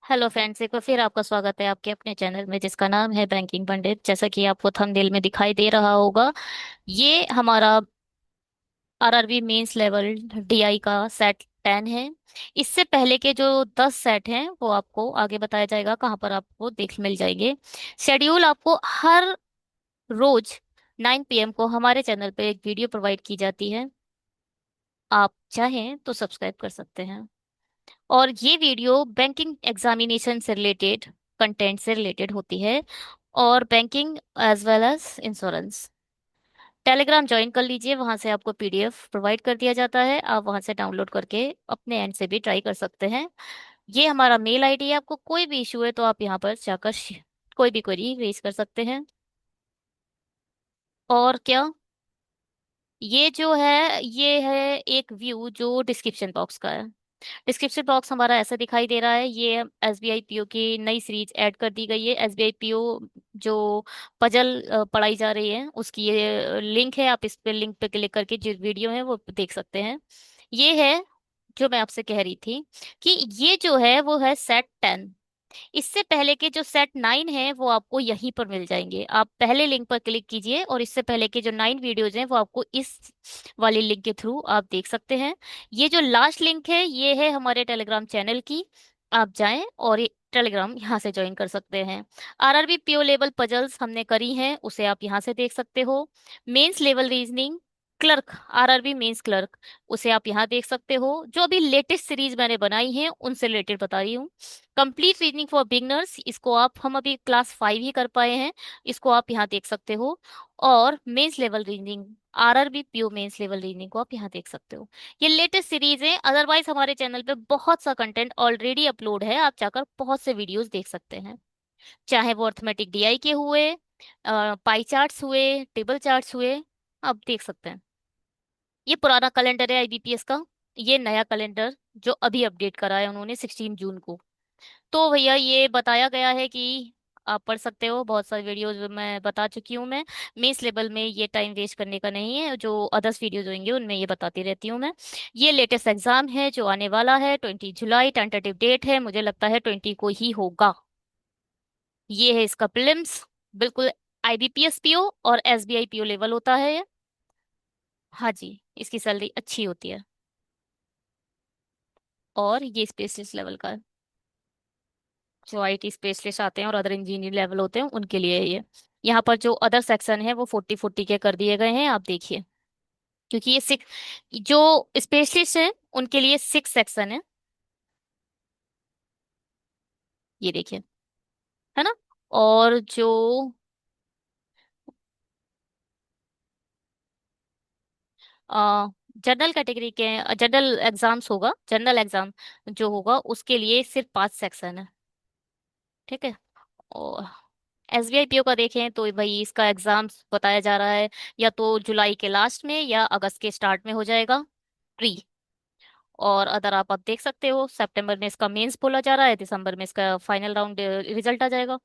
Hello friends, एक बार फिर आपका स्वागत है आपके अपने चैनल में जिसका नाम है बैंकिंग पंडित। जैसा कि आपको थंबनेल में दिखाई दे रहा होगा, ये हमारा आरआरबी मेंस लेवल डीआई का सेट 10 है। इससे पहले के जो 10 सेट हैं वो आपको आगे बताया जाएगा, कहाँ पर आपको देख मिल जाएंगे। शेड्यूल आपको हर रोज 9 PM को हमारे चैनल पे एक वीडियो प्रोवाइड की जाती है। आप चाहें तो सब्सक्राइब कर सकते हैं। और ये वीडियो बैंकिंग एग्जामिनेशन से रिलेटेड कंटेंट से रिलेटेड होती है, और banking as well as insurance. Telegram join कर लीजिए, वहां से आपको पीडीएफ प्रोवाइड कर दिया जाता है, आप वहां से डाउनलोड करके अपने एंड से भी ट्राई कर सकते हैं। ये हमारा मेल आईडी है, आपको कोई भी इशू है तो आप यहाँ पर जाकर कोई भी क्वेरी रेज कर सकते हैं। और क्या, ये जो है ये है एक व्यू जो डिस्क्रिप्शन बॉक्स का है। डिस्क्रिप्शन बॉक्स हमारा ऐसा दिखाई दे रहा है। ये एसबीआई पीओ की नई सीरीज ऐड कर दी गई है। एसबीआई पीओ जो पजल पढ़ाई जा रही है उसकी ये लिंक है, आप इस पे लिंक पे क्लिक करके जो वीडियो है वो देख सकते हैं। ये है जो मैं आपसे कह रही थी कि ये जो है वो है सेट 10। इससे पहले के जो सेट 9 है वो आपको यहीं पर मिल जाएंगे। आप पहले लिंक पर क्लिक कीजिए और इससे पहले के जो 9 वीडियोज हैं वो आपको इस वाली लिंक के थ्रू आप देख सकते हैं। ये जो लास्ट लिंक है ये है हमारे टेलीग्राम चैनल की। आप जाएं और ये टेलीग्राम यहाँ से ज्वाइन कर सकते हैं। आरआरबी पीओ लेवल पजल्स हमने करी हैं, उसे आप यहाँ से देख सकते हो। Mains level reasoning clerk, RRB mains clerk, उसे आप यहाँ देख सकते हो। जो अभी लेटेस्ट सीरीज मैंने बनाई है उनसे रिलेटेड बता रही हूँ। कंप्लीट रीजनिंग फॉर बिगनर्स, इसको आप, हम अभी क्लास 5 ही कर पाए हैं, इसको आप यहाँ देख सकते हो। और mains level reasoning, RRB PO mains level reasoning को आप यहाँ देख सकते हो। ये लेटेस्ट सीरीज है, अदरवाइज हमारे चैनल पे बहुत सा कंटेंट ऑलरेडी अपलोड है, आप जाकर बहुत से वीडियोस देख सकते हैं। चाहे वो अर्थमेटिक डीआई के हुए, पाई चार्ट्स हुए, टेबल चार्ट्स हुए, आप देख सकते हैं। ये पुराना कैलेंडर है आईबीपीएस का। ये नया कैलेंडर जो अभी अपडेट करा है उन्होंने 16 जून को। तो भैया ये बताया गया है कि आप पढ़ सकते हो, बहुत सारी वीडियोज मैं बता चुकी हूँ मैं। मेंस लेवल में ये टाइम वेस्ट करने का नहीं है, जो अदर्स वीडियोज होंगे उनमें ये बताती रहती हूँ मैं। ये लेटेस्ट एग्जाम है जो आने वाला है 20 जुलाई, टेंटेटिव डेट है, मुझे लगता है 20 को ही होगा। ये है इसका प्रीलिम्स, बिल्कुल आईबीपीएस पीओ और एसबीआई पीओ लेवल होता है ये। हाँ जी, इसकी सैलरी अच्छी होती है। और ये स्पेशलिस्ट लेवल का है, जो आईटी स्पेशलिस्ट आते हैं और अदर इंजीनियर लेवल होते हैं उनके लिए है ये। यहाँ पर जो अदर सेक्शन है वो 40-40 के कर दिए गए हैं, आप देखिए। क्योंकि ये 6, जो स्पेशलिस्ट है उनके लिए 6 सेक्शन है, ये देखिए, है ना। और जो जनरल कैटेगरी के जनरल एग्जाम्स होगा, जनरल एग्जाम जो होगा उसके लिए सिर्फ 5 सेक्शन है। ठीक है। और एसबीआई पीओ का देखें तो भाई इसका एग्जाम बताया जा रहा है या तो जुलाई के लास्ट में या अगस्त के स्टार्ट में हो जाएगा, प्री। और अदर आप देख सकते हो सितंबर में इसका मेंस बोला जा रहा है, दिसंबर में इसका फाइनल राउंड रिजल्ट आ जाएगा।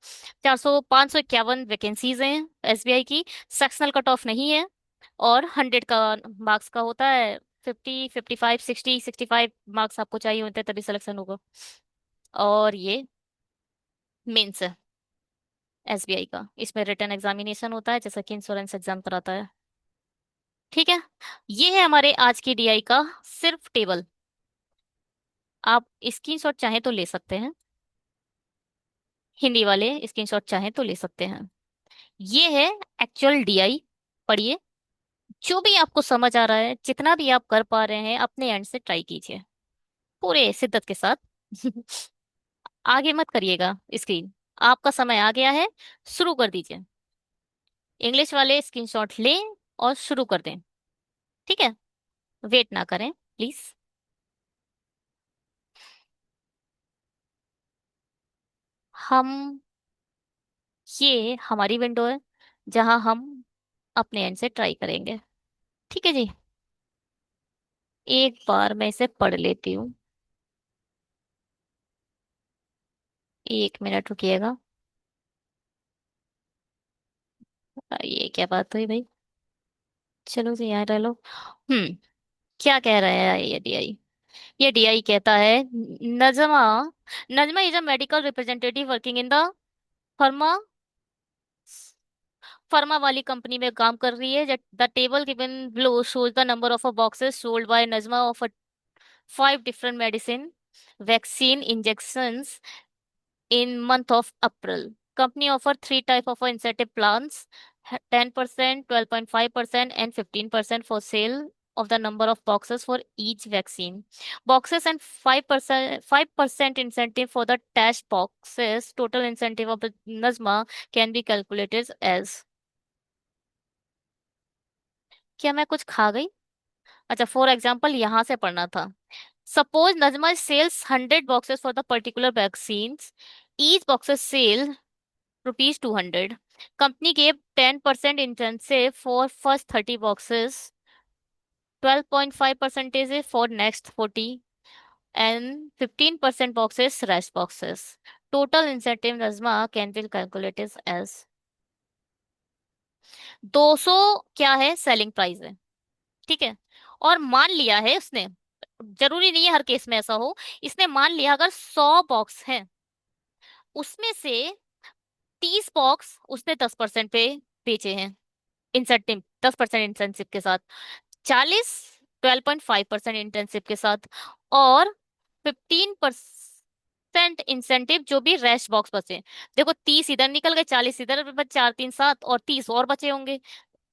551 वैकेंसीज हैं एसबीआई की। सेक्शनल कट ऑफ नहीं है। और 100 का मार्क्स का होता है। 50, 55, 60, 65 मार्क्स आपको चाहिए होते हैं तभी सिलेक्शन होगा। और ये मेंस है एसबीआई का, इसमें रिटन एग्जामिनेशन होता है जैसा कि इंश्योरेंस एग्जाम कराता है। ठीक है। ये है हमारे आज की डीआई का सिर्फ टेबल। आप स्क्रीनशॉट चाहें तो ले सकते हैं, हिंदी वाले स्क्रीनशॉट चाहें तो ले सकते हैं। ये है एक्चुअल डीआई, पढ़िए। जो भी आपको समझ आ रहा है, जितना भी आप कर पा रहे हैं अपने एंड से ट्राई कीजिए पूरे शिद्दत के साथ। आगे मत करिएगा स्क्रीन, आपका समय आ गया है, शुरू कर दीजिए। इंग्लिश वाले स्क्रीनशॉट लें और शुरू कर दें। ठीक है, वेट ना करें प्लीज। हम, ये हमारी विंडो है जहां हम अपने एंड से ट्राई करेंगे। ठीक है जी, एक बार मैं इसे पढ़ लेती हूँ। 1 मिनट रुकिएगा। ये क्या बात हुई भाई, चलो जी यहाँ रह लो। हम्म, क्या कह रहा है ये डीआई। ये डीआई कहता है Najma, Najma is a medical representative working in the pharma, pharma वाली कंपनी में काम कर रही है। The table given below shows the number of boxes sold by Najma of 5 different medicine vaccine injections in month of April. Company offer three type of incentive plans: 10%, 12.5%, and 15% for sale of the number of boxes for each vaccine. Boxes and 5% incentive for the test boxes. Total incentive of the Nazma can be calculated as. क्या मैं कुछ खा गई? अच्छा, for example यहाँ से पढ़ना था। Suppose Najma sells 100 boxes for the particular vaccines. Each boxes sale rupees 200. Company gave 10% incentive for first 30 boxes, 12.5 percentage for next 40, and 15% boxes rest boxes. Total incentive Najma can be calculated as 200 क्या है, selling price है। ठीक है। और मान लिया है उसने, जरूरी नहीं है हर केस में ऐसा हो, इसने मान लिया अगर 100 बॉक्स हैं, उसमें से 30 बॉक्स उसने 10% पे बेचे हैं, इंसेंटिव 10% इंसेंटिव के साथ, 40 12.5% इंसेंटिव के साथ, और 15% इंसेंटिव जो भी रेस्ट बॉक्स बचे। देखो 30 इधर निकल गए, 40 इधर बच, 4 3 7 और 30 और बचे होंगे।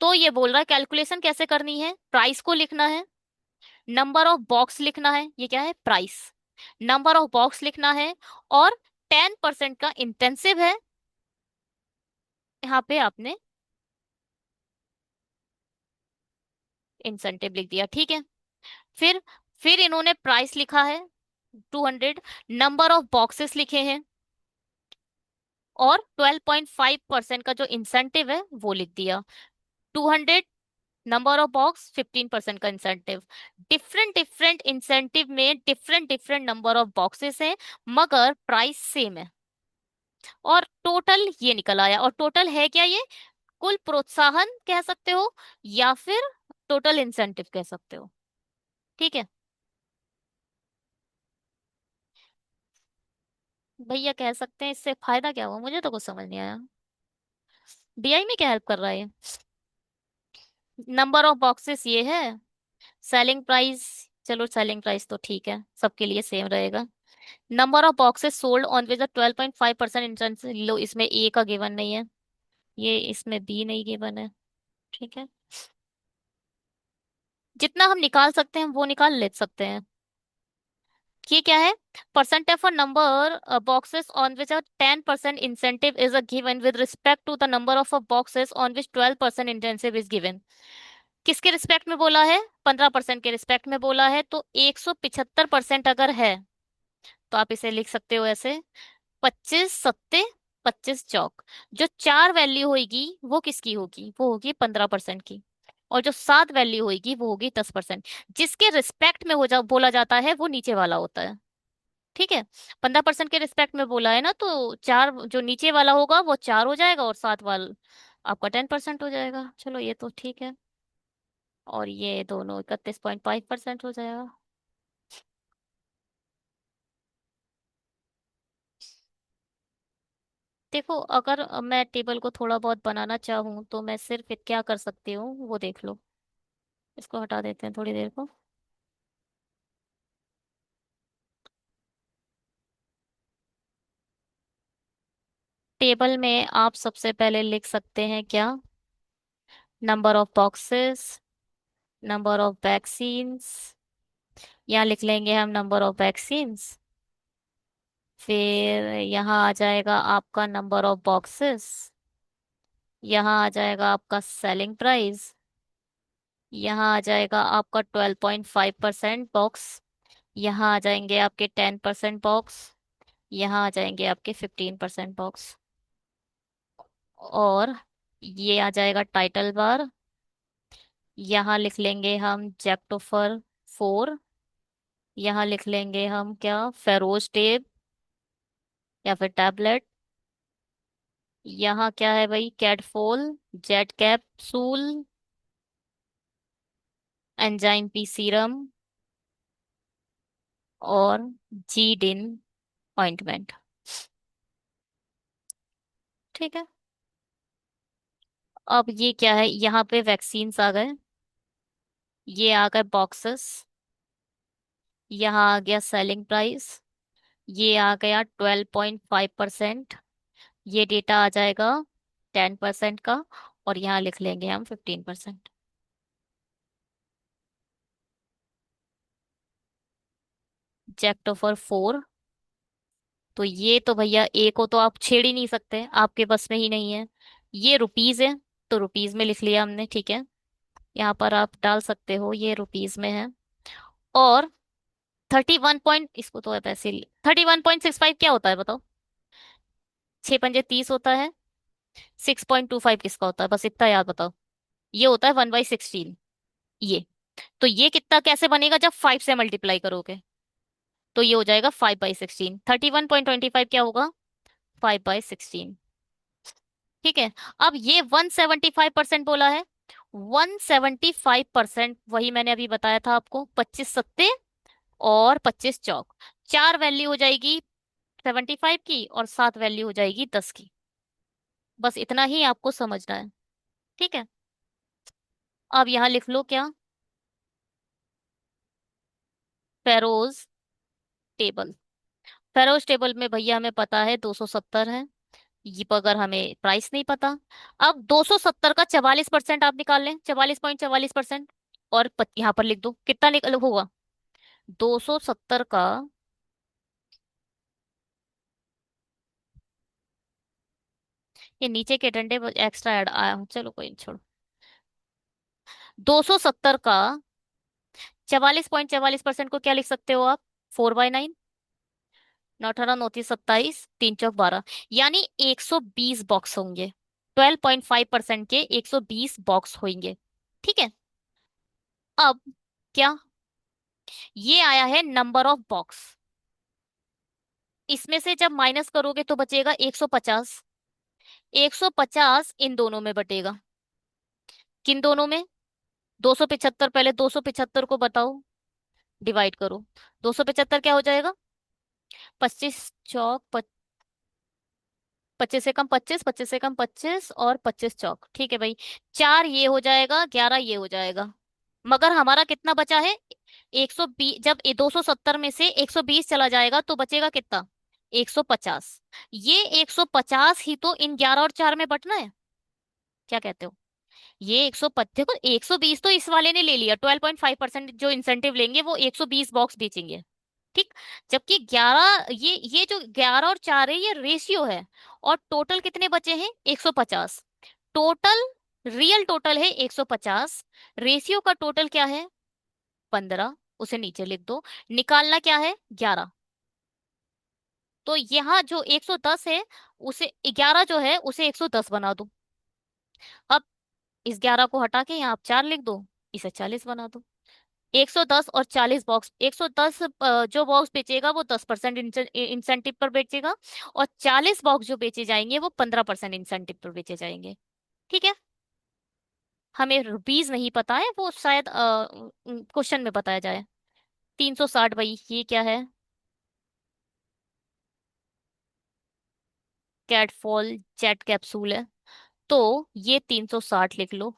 तो ये बोल रहा है कैलकुलेशन कैसे करनी है, प्राइस को लिखना है, नंबर ऑफ बॉक्स लिखना है, ये क्या है प्राइस, नंबर ऑफ बॉक्स लिखना है, और 10% का इंटेंसिव है, यहाँ पे आपने इंसेंटिव लिख दिया। ठीक है। फिर फिर इन्होंने प्राइस लिखा है 200, नंबर ऑफ बॉक्सेस लिखे हैं, और 12.5% का जो इंसेंटिव है वो लिख दिया। 200 नंबर ऑफ बॉक्स, 15% का इंसेंटिव। डिफरेंट डिफरेंट इंसेंटिव में different different number of boxes हैं, मगर प्राइस सेम है। और टोटल ये निकल आया, और टोटल है क्या ये, कुल प्रोत्साहन कह सकते हो, या फिर टोटल इंसेंटिव कह सकते हो। ठीक है। भैया कह सकते हैं, इससे फायदा क्या हुआ, मुझे तो कुछ समझ नहीं आया। डीआई में क्या हेल्प कर रहा है? नंबर ऑफ बॉक्सेस ये है, सेलिंग प्राइस, चलो सेलिंग प्राइस तो ठीक है, सबके लिए सेम रहेगा। Number of boxes sold on which 12.5% intense, लो इसमें ए का गिवन नहीं है, ये इसमें बी नहीं गिवन है। ठीक है। जितना हम निकाल सकते हैं वो निकाल ले सकते हैं। ये क्या है, percent of number boxes on which 10% incentive is a given with respect to the number of boxes on which 12% intensive is given. किसके रिस्पेक्ट में बोला है, 15% के रिस्पेक्ट में बोला है, तो 175% अगर है तो आप इसे लिख सकते हो ऐसे, 25 सत्ते 25 चौक। जो 4 वैल्यू होगी वो किसकी होगी, वो होगी 15% की, और जो 7 वैल्यू होगी वो होगी 10%। जिसके रिस्पेक्ट में हो जा बोला जाता है वो नीचे वाला होता है। ठीक है। 15% के रिस्पेक्ट में बोला है ना, तो चार जो नीचे वाला होगा वो 4 हो जाएगा, और 7 वाला आपका 10% हो जाएगा। चलो ये तो ठीक है। और ये दोनों 31.5% हो जाएगा। देखो अगर मैं टेबल को थोड़ा बहुत बनाना चाहूँ तो मैं सिर्फ क्या कर सकती हूँ वो देख लो। इसको हटा देते हैं थोड़ी देर को। टेबल में आप सबसे पहले लिख सकते हैं क्या, number of boxes, number of vaccines, यहाँ लिख लेंगे हम नंबर ऑफ वैक्सीन्स। फिर यहाँ आ जाएगा आपका नंबर ऑफ बॉक्सेस, यहाँ आ जाएगा आपका सेलिंग प्राइस, यहाँ आ जाएगा आपका 12.5% बॉक्स, यहाँ आ जाएंगे आपके 10% बॉक्स, यहाँ आ जाएंगे आपके 15% बॉक्स, और ये आ जाएगा टाइटल बार। यहाँ लिख लेंगे हम जेक्टोफर 4, यहाँ लिख लेंगे हम क्या, फेरोज टेप या फिर टैबलेट। यहाँ क्या है भाई, कैटफोल, जेट कैप्सूल, एंजाइम पी सीरम, और जीडिन ऑइंटमेंट। ठीक है। अब ये क्या है, यहाँ पे वैक्सीन्स आ गए, ये आ गए बॉक्सेस, यहाँ आ गया सेलिंग प्राइस, ये आ गया 12.5%, ये डेटा आ जाएगा 10% का, और यहाँ लिख लेंगे हम 15%। जेक्टोफर 4, तो ये तो भैया ए को तो आप छेड़ ही नहीं सकते, आपके बस में ही नहीं है। ये रुपीज है, तो रुपीज में लिख लिया हमने, ठीक है। यहाँ पर आप डाल सकते हो, ये रुपीज में है। और 31 पॉइंट, इसको तो ऐसे 31.65 क्या होता है बताओ? 6 पंजे 30 होता है। 6.25 किसका होता है, बस इतना याद बताओ। ये होता है 1/16। ये, तो ये कितना कैसे बनेगा जब 5 से मल्टीप्लाई करोगे? तो ये हो जाएगा 5/16। 31.25 क्या होगा? 5/16। ठीक है। अब ये 175% बोला है। 175%, वही मैंने अभी बताया था आपको, 25 सत्ते और 25 चौक, चार वैल्यू हो जाएगी 75 की, और सात वैल्यू हो जाएगी 10 की। बस इतना ही आपको समझना है। ठीक है। अब यहाँ लिख लो क्या, फेरोज टेबल। फेरोज टेबल में भैया हमें पता है 270 है, ये पर अगर हमें प्राइस नहीं पता। अब 270 का 44% आप निकाल लें, 44.44%, और यहाँ पर लिख दो कितना निकल होगा। 270 का, ये नीचे के डंडे एक्स्ट्रा ऐड आया, चलो कोई नहीं, छोड़ो। 270 का 44.44% को क्या लिख सकते हो आप? 4/9। 9 18 29 27, 3 चौक 12, यानी 120 बॉक्स होंगे। 12.5% के 120 बॉक्स होंगे। ठीक है। अब क्या, ये आया है नंबर ऑफ बॉक्स, इसमें से जब माइनस करोगे तो बचेगा 150। 150 इन दोनों में बटेगा, किन दोनों में? 275, पहले 275 को बताओ, डिवाइड करो। 275 क्या हो जाएगा? 25 चौक 25 से कम 25, 25 से कम 25, और 25 चौक, ठीक है भाई। चार ये हो जाएगा, 11 ये हो जाएगा। मगर हमारा कितना बचा है? 120, जब 270 में से 120 चला जाएगा तो बचेगा कितना? 150। ये 150 ही तो इन 11 और 4 में बटना है, क्या कहते हो? ये 150, देखो 120 तो इस वाले ने ले लिया, 12.5% जो इंसेंटिव लेंगे वो 120 बॉक्स बेचेंगे। ठीक। जबकि 11, ये जो 11 और 4 है ये रेशियो है, और टोटल कितने बचे हैं? 150। टोटल, रियल टोटल है 150, रेशियो का टोटल क्या है? 15, उसे नीचे लिख दो। निकालना क्या है? 11। तो यहाँ जो 110 है, उसे 11 जो है उसे 110 बना दो। अब इस 11 को हटा के यहाँ आप 4 लिख दो, इसे 40 बना दो। 110 और 40 बॉक्स, 110 जो बॉक्स बेचेगा वो 10% इंसेंटिव पर बेचेगा, और 40 बॉक्स जो बेचे जाएंगे वो 15% इंसेंटिव पर बेचे जाएंगे। ठीक है। हमें रुपीज नहीं पता है, वो शायद क्वेश्चन में बताया जाए। 360 भाई, ये क्या है? कैटफॉल जेट कैप्सूल है, तो ये 360 लिख लो।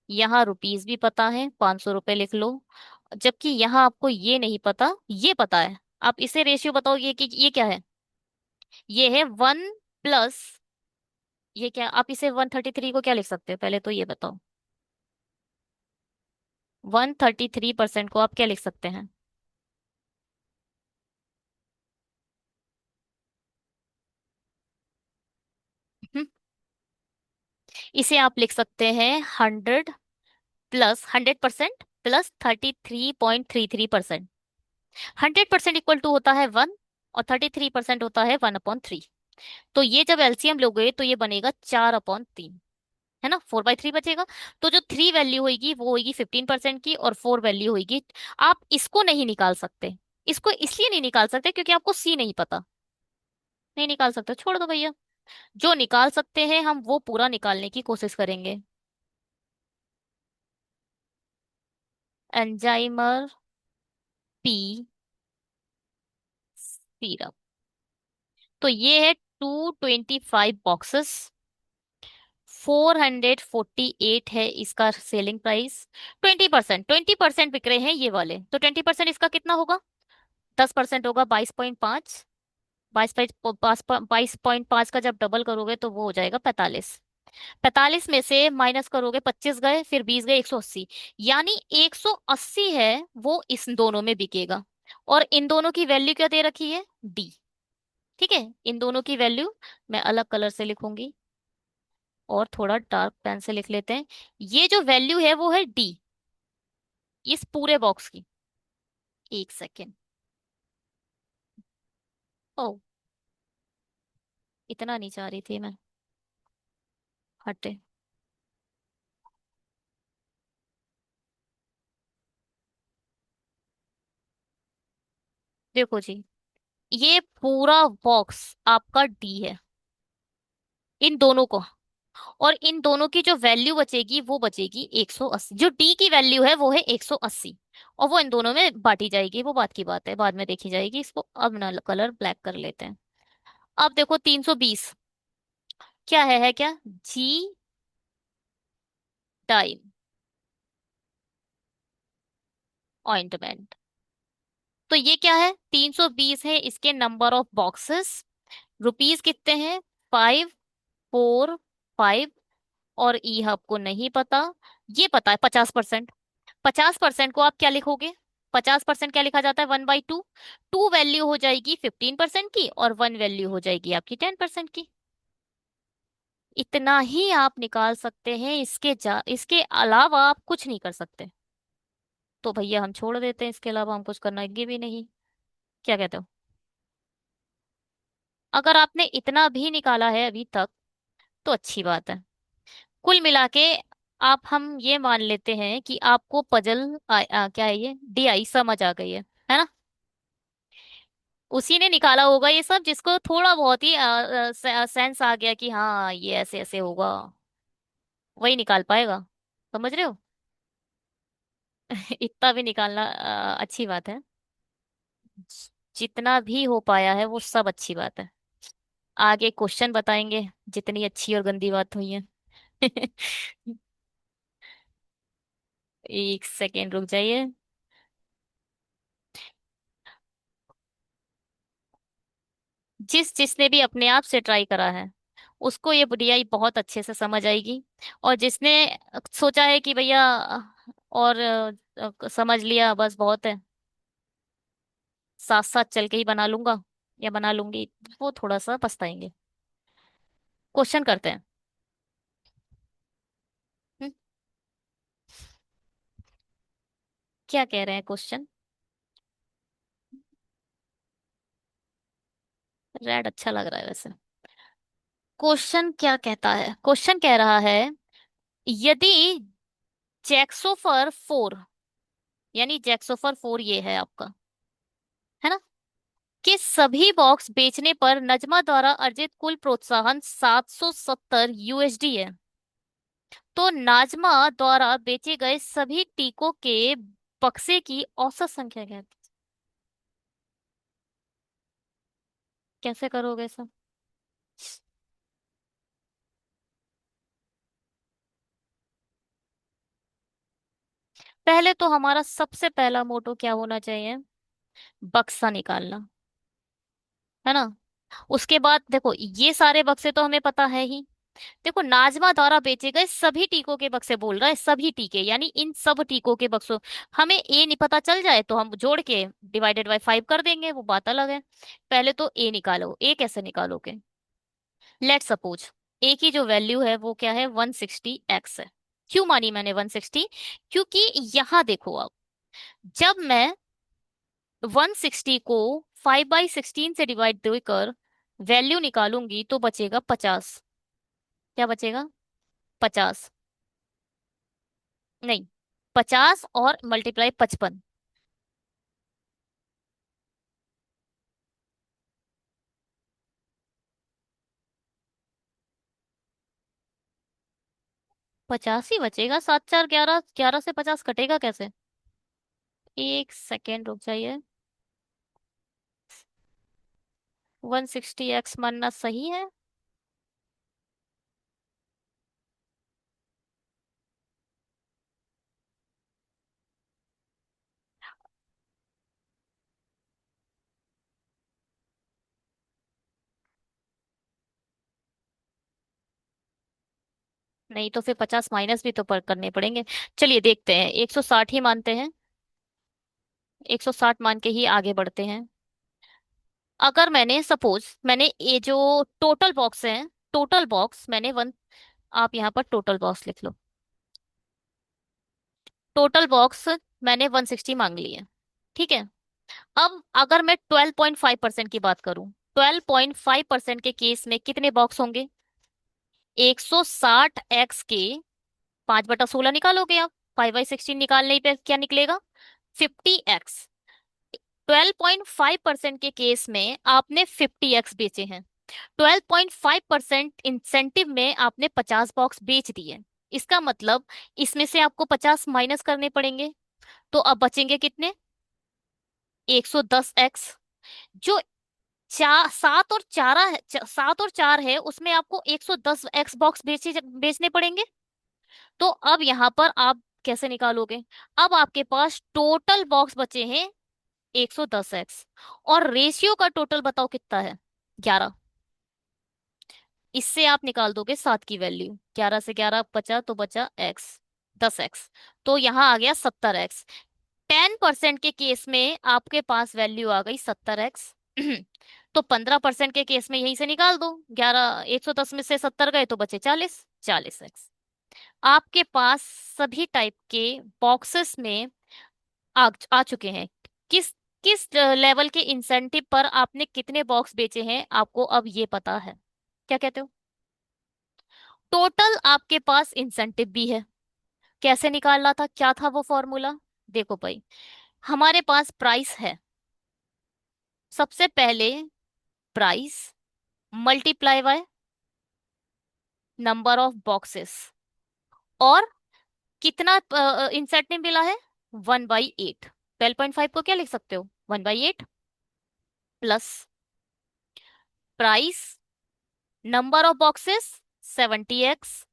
यहाँ रुपीज भी पता है, 500 रुपए लिख लो। जबकि यहाँ आपको ये नहीं पता, ये पता है। आप इसे रेशियो बताओगे कि ये क्या है? ये है 1 प्लस, ये क्या, आप इसे 133 को क्या लिख सकते हो, पहले तो ये बताओ। 133% को आप क्या लिख सकते हैं? हम्म, इसे आप लिख सकते हैं 100% + 100% + 33.33%। 100% = होता है 1, और 33% होता है 1/3। तो ये जब एलसीएम लोगे तो ये बनेगा 4/3, है ना, 4/3 बचेगा। तो जो 3 वैल्यू होगी वो होगी 15% की, और 4 वैल्यू होगी। आप इसको नहीं निकाल सकते, इसको इसलिए नहीं निकाल सकते क्योंकि आपको सी नहीं पता। नहीं निकाल सकते, छोड़ दो भैया। जो निकाल सकते हैं हम वो पूरा निकालने की कोशिश करेंगे। एंजाइमर पी सिरप। तो ये है 225 बॉक्सेस, 448 है इसका सेलिंग प्राइस। 20% बिक रहे हैं ये वाले, तो 20% इसका कितना होगा? 10% होगा 22.5। 22.5 का जब डबल करोगे तो वो हो जाएगा 45। 45 में से माइनस करोगे, 25 गए, फिर 20 गए, 180। यानी 180 है वो इस दोनों में बिकेगा। और इन दोनों की वैल्यू क्या दे रखी है? डी। ठीक है, इन दोनों की वैल्यू मैं अलग कलर से लिखूंगी, और थोड़ा डार्क पेन से लिख लेते हैं। ये जो वैल्यू है वो है डी, इस पूरे बॉक्स की। एक सेकेंड। ओ, इतना नहीं चाह रही थी मैं। हटे। देखो जी, ये पूरा बॉक्स आपका डी है, इन दोनों को। और इन दोनों की जो वैल्यू बचेगी वो बचेगी 180। जो डी की वैल्यू है वो है 180, और वो इन दोनों में बांटी जाएगी, वो बात की बात है, बाद में देखी जाएगी। इसको अब ना कलर ब्लैक कर लेते हैं। अब देखो 320 क्या है क्या? जी टाइम ऑइंटमेंट। तो ये क्या है? 320 है इसके नंबर ऑफ बॉक्सेस। रुपीस कितने हैं? 545। और ई आपको नहीं पता, ये पता है 50%। 50% को आप क्या लिखोगे? 50% क्या लिखा जाता है? 1/2। टू वैल्यू हो जाएगी 15% की, और वन वैल्यू हो जाएगी आपकी 10% की। इतना ही आप निकाल सकते हैं, इसके अलावा आप कुछ नहीं कर सकते। तो भैया हम छोड़ देते हैं, इसके अलावा हम कुछ करना भी नहीं। क्या कहते हो? अगर आपने इतना भी निकाला है अभी तक तो अच्छी बात है। कुल मिला के आप, हम ये मान लेते हैं कि आपको पजल क्या है ये, डीआई समझ आ गई है ना? उसी ने निकाला होगा ये सब, जिसको थोड़ा बहुत ही सेंस आ गया कि हाँ ये ऐसे ऐसे होगा, वही निकाल पाएगा। समझ रहे हो? इतना भी निकालना अच्छी बात है। जितना भी हो पाया है वो सब अच्छी बात है। आगे क्वेश्चन बताएंगे जितनी अच्छी और गंदी बात हुई है। एक सेकेंड रुक जाइए। जिसने भी अपने आप से ट्राई करा है उसको ये बुढ़ियाई बहुत अच्छे से समझ आएगी। और जिसने सोचा है कि भैया और समझ लिया बस बहुत है, साथ साथ चल के ही बना लूंगा या बना लूंगी, वो थोड़ा सा पछताएंगे। क्वेश्चन करते हैं। हम्म, क्या कह रहे हैं क्वेश्चन? रेड अच्छा लग रहा है वैसे। क्वेश्चन क्या कहता है? क्वेश्चन कह रहा है, यदि जैक्सोफर 4, यानी जैक्सोफर 4 ये है आपका, है ना, कि सभी बॉक्स बेचने पर नजमा द्वारा अर्जित कुल प्रोत्साहन 770 USD है, तो नाजमा द्वारा बेचे गए सभी टीकों के बक्से की औसत संख्या क्या है? कैसे करोगे सब? पहले तो हमारा सबसे पहला मोटो क्या होना चाहिए? बक्सा निकालना, है ना? उसके बाद देखो ये सारे बक्से तो हमें पता है ही। देखो नाजमा द्वारा बेचे गए सभी टीकों के बक्से बोल रहा है, सभी टीके यानी इन सब टीकों के बक्सों। हमें ए नहीं पता चल जाए तो हम जोड़ के डिवाइडेड बाय 5 कर देंगे, वो बात अलग है। पहले तो ए निकालो। ए कैसे निकालोगे? लेट सपोज ए की जो वैल्यू है वो क्या है? 160x है। क्यों मानी मैंने 160? क्योंकि यहां देखो आप, जब मैं 160 को 5/16 से डिवाइड देकर वैल्यू निकालूंगी तो बचेगा 50। क्या बचेगा? 50। नहीं, 50 और मल्टीप्लाई 55। 50 ही बचेगा। 7 4 11, 11 से 50 कटेगा कैसे? एक सेकेंड रुक जाइए। 160x मानना सही है? नहीं तो फिर 50 माइनस भी तो पर करने पड़ेंगे। चलिए देखते हैं, 160 ही मानते हैं। 160 मान के ही आगे बढ़ते हैं। अगर मैंने सपोज मैंने ये जो टोटल बॉक्स है, टोटल बॉक्स मैंने वन, आप यहाँ पर टोटल बॉक्स लिख लो। टोटल बॉक्स मैंने 160 मांग ली है, ठीक है। अब अगर मैं 12.5% की बात करूं, 12.5% के केस में कितने बॉक्स होंगे? 160x के 5/16 निकालोगे आप, 5/16 निकालने पे क्या निकलेगा? 50x। 12.5% के केस में आपने 50x बेचे हैं। 12.5% इंसेंटिव में आपने 50 बॉक्स बेच दिए। इसका मतलब इसमें से आपको 50 माइनस करने पड़ेंगे। तो अब बचेंगे कितने? 110x। जो चार, सात और चार है, 7 और 4 है, उसमें आपको 110x बॉक्स बेचने पड़ेंगे। तो अब यहाँ पर आप कैसे निकालोगे? अब आपके पास टोटल बॉक्स बचे हैं 110x, और रेशियो का टोटल बताओ कितना है? 11। इससे आप निकाल दोगे 7 की वैल्यू, 11 से 11 बचा तो बचा x, 10x। तो यहाँ आ गया 70x। 10% के केस में आपके पास वैल्यू आ गई 70x। तो 15% के केस में यहीं से निकाल दो, 11, 110 में से 70 गए तो बचे 40x। आपके पास सभी टाइप के बॉक्सेस में आ चुके हैं। किस किस लेवल के इंसेंटिव पर आपने कितने बॉक्स बेचे हैं, आपको अब ये पता है। क्या कहते हो? टोटल आपके पास इंसेंटिव भी है। कैसे निकालना था, क्या था वो फॉर्मूला? देखो भाई, हमारे पास प्राइस है। सबसे पहले price multiply by number of boxes, और कितना इंसेंटिव मिला है? 1/8। 12.5 को क्या लिख सकते हो? 1/8 plus price number of boxes 70x।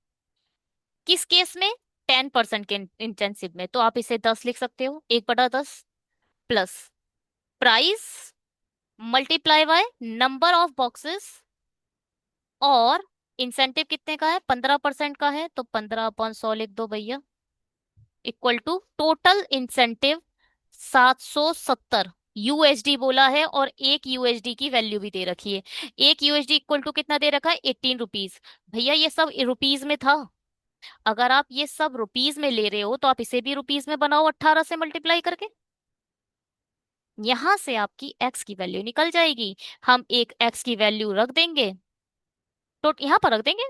किस केस में? 10% के इंटेंसिव में, तो आप इसे 10 लिख सकते हो, 1/10 plus price multiply by number of boxes, और इंसेंटिव कितने का है? 15% का है, तो 15/100 लिख दो भैया, equal to total incentive 770 USD बोला है, और एक यूएसडी की वैल्यू भी दे रखी है। एक यूएसडी इक्वल टू कितना दे रखा है? 18 रुपीज। भैया ये सब रुपीज में था। अगर आप ये सब रुपीज में ले रहे हो तो आप इसे भी रुपीज में बनाओ, 18 से मल्टीप्लाई करके। यहां से आपकी एक्स की वैल्यू निकल जाएगी। हम एक एक्स की वैल्यू रख देंगे, तो यहाँ पर रख देंगे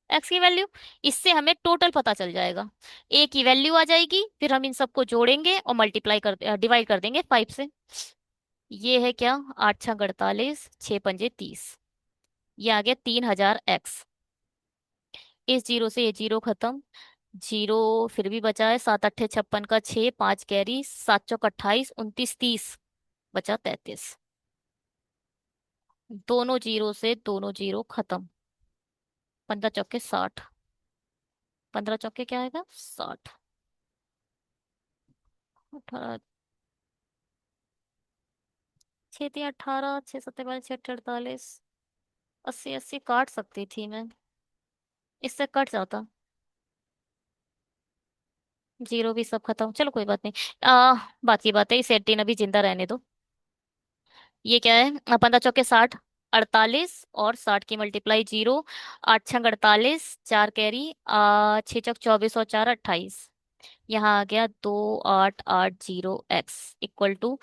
एक्स की वैल्यू। इससे हमें टोटल पता चल जाएगा। ए की वैल्यू आ जाएगी, फिर हम इन सबको जोड़ेंगे और मल्टीप्लाई कर डिवाइड कर देंगे 5 से। ये है क्या? 8×6 = 48, 6×5 = 30। ये आ गया 3000x। इस जीरो से ये जीरो खत्म, जीरो फिर भी बचा है, 7 8 56 का 6, 5 कैरी, 7 चौक 28, 29 30, बचा 33। दोनों जीरो से दोनों जीरो खत्म। 15 चौके 60, 15 चौके क्या आएगा? 60। 18, 6×3 = 18, 6×7 = 48, 80 80 काट सकती थी मैं, इससे कट जाता। जीरो भी सब खत्म, चलो कोई बात नहीं। बात की बात है, इसे 18 अभी जिंदा रहने दो। ये क्या है? 15 चौके 60, 48, और 60 की मल्टीप्लाई जीरो। 8 6 = 48, 4 कैरी, 6 चौक 24 और 4 28। यहाँ आ गया 2880x इक्वल टू,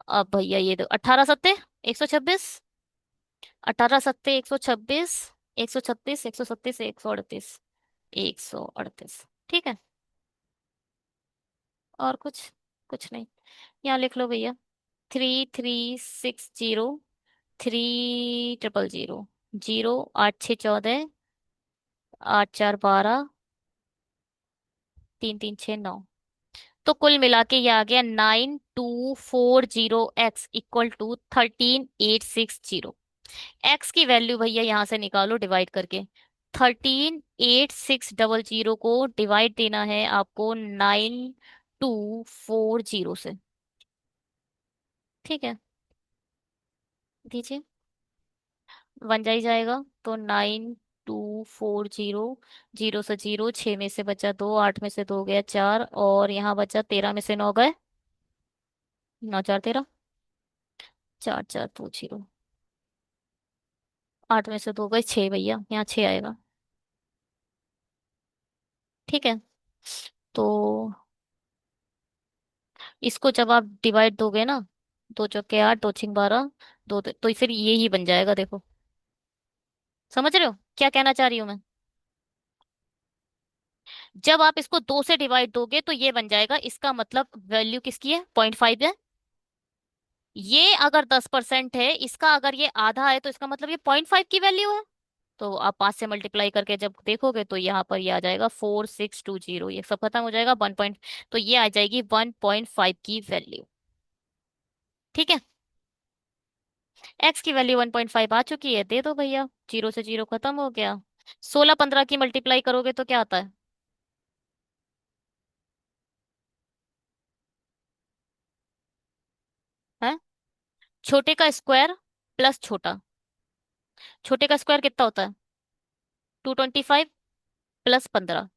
अब भैया ये दो, 18 7 126, 18 7 126, 136, 136, 138, 138। ठीक है। और कुछ? कुछ नहीं। यहाँ लिख लो भैया, 3360, 3000, 0 8 6 14, 8 4 12, 3 3 6 9। तो कुल मिला के ये आ गया 9240x इक्वल टू 13860। एक्स की वैल्यू भैया यहाँ से निकालो डिवाइड करके। 13,8,600 को डिवाइड देना है आपको 9,240 से। ठीक है, दीजिए। वन जा ही जाएगा तो 9,240। जीरो से जीरो, 6 में से बचा 2, 8 में से 2 गया 4, और यहाँ बचा 13 में से 9 गए। 9 4 13, 4 4 2 0। 8 में से 2 गए 6 भैया, यहाँ 6 आएगा। ठीक है, तो इसको जब आप डिवाइड दोगे ना, 2 चौके 8, 2 6 12, तो फिर ये ही बन जाएगा, देखो। समझ रहे हो क्या कहना चाह रही हूँ मैं? जब आप इसको 2 से डिवाइड दोगे तो ये बन जाएगा, इसका मतलब वैल्यू किसकी है? 0.5 है। ये अगर 10% है, इसका अगर ये आधा है, तो इसका मतलब ये 0.5 की वैल्यू है। तो आप 5 से मल्टीप्लाई करके जब देखोगे तो यहाँ पर ये आ जाएगा 4620, ये सब खत्म हो जाएगा 1 पॉइंट। तो ये आ जाएगी 1.5 की वैल्यू। ठीक है, एक्स की वैल्यू 1.5 आ चुकी है, दे दो भैया। जीरो से जीरो खत्म हो गया। 16 15 की मल्टीप्लाई करोगे तो क्या आता है? हैं? छोटे का स्क्वायर प्लस छोटा। छोटे का स्क्वायर कितना होता है? 225 प्लस 15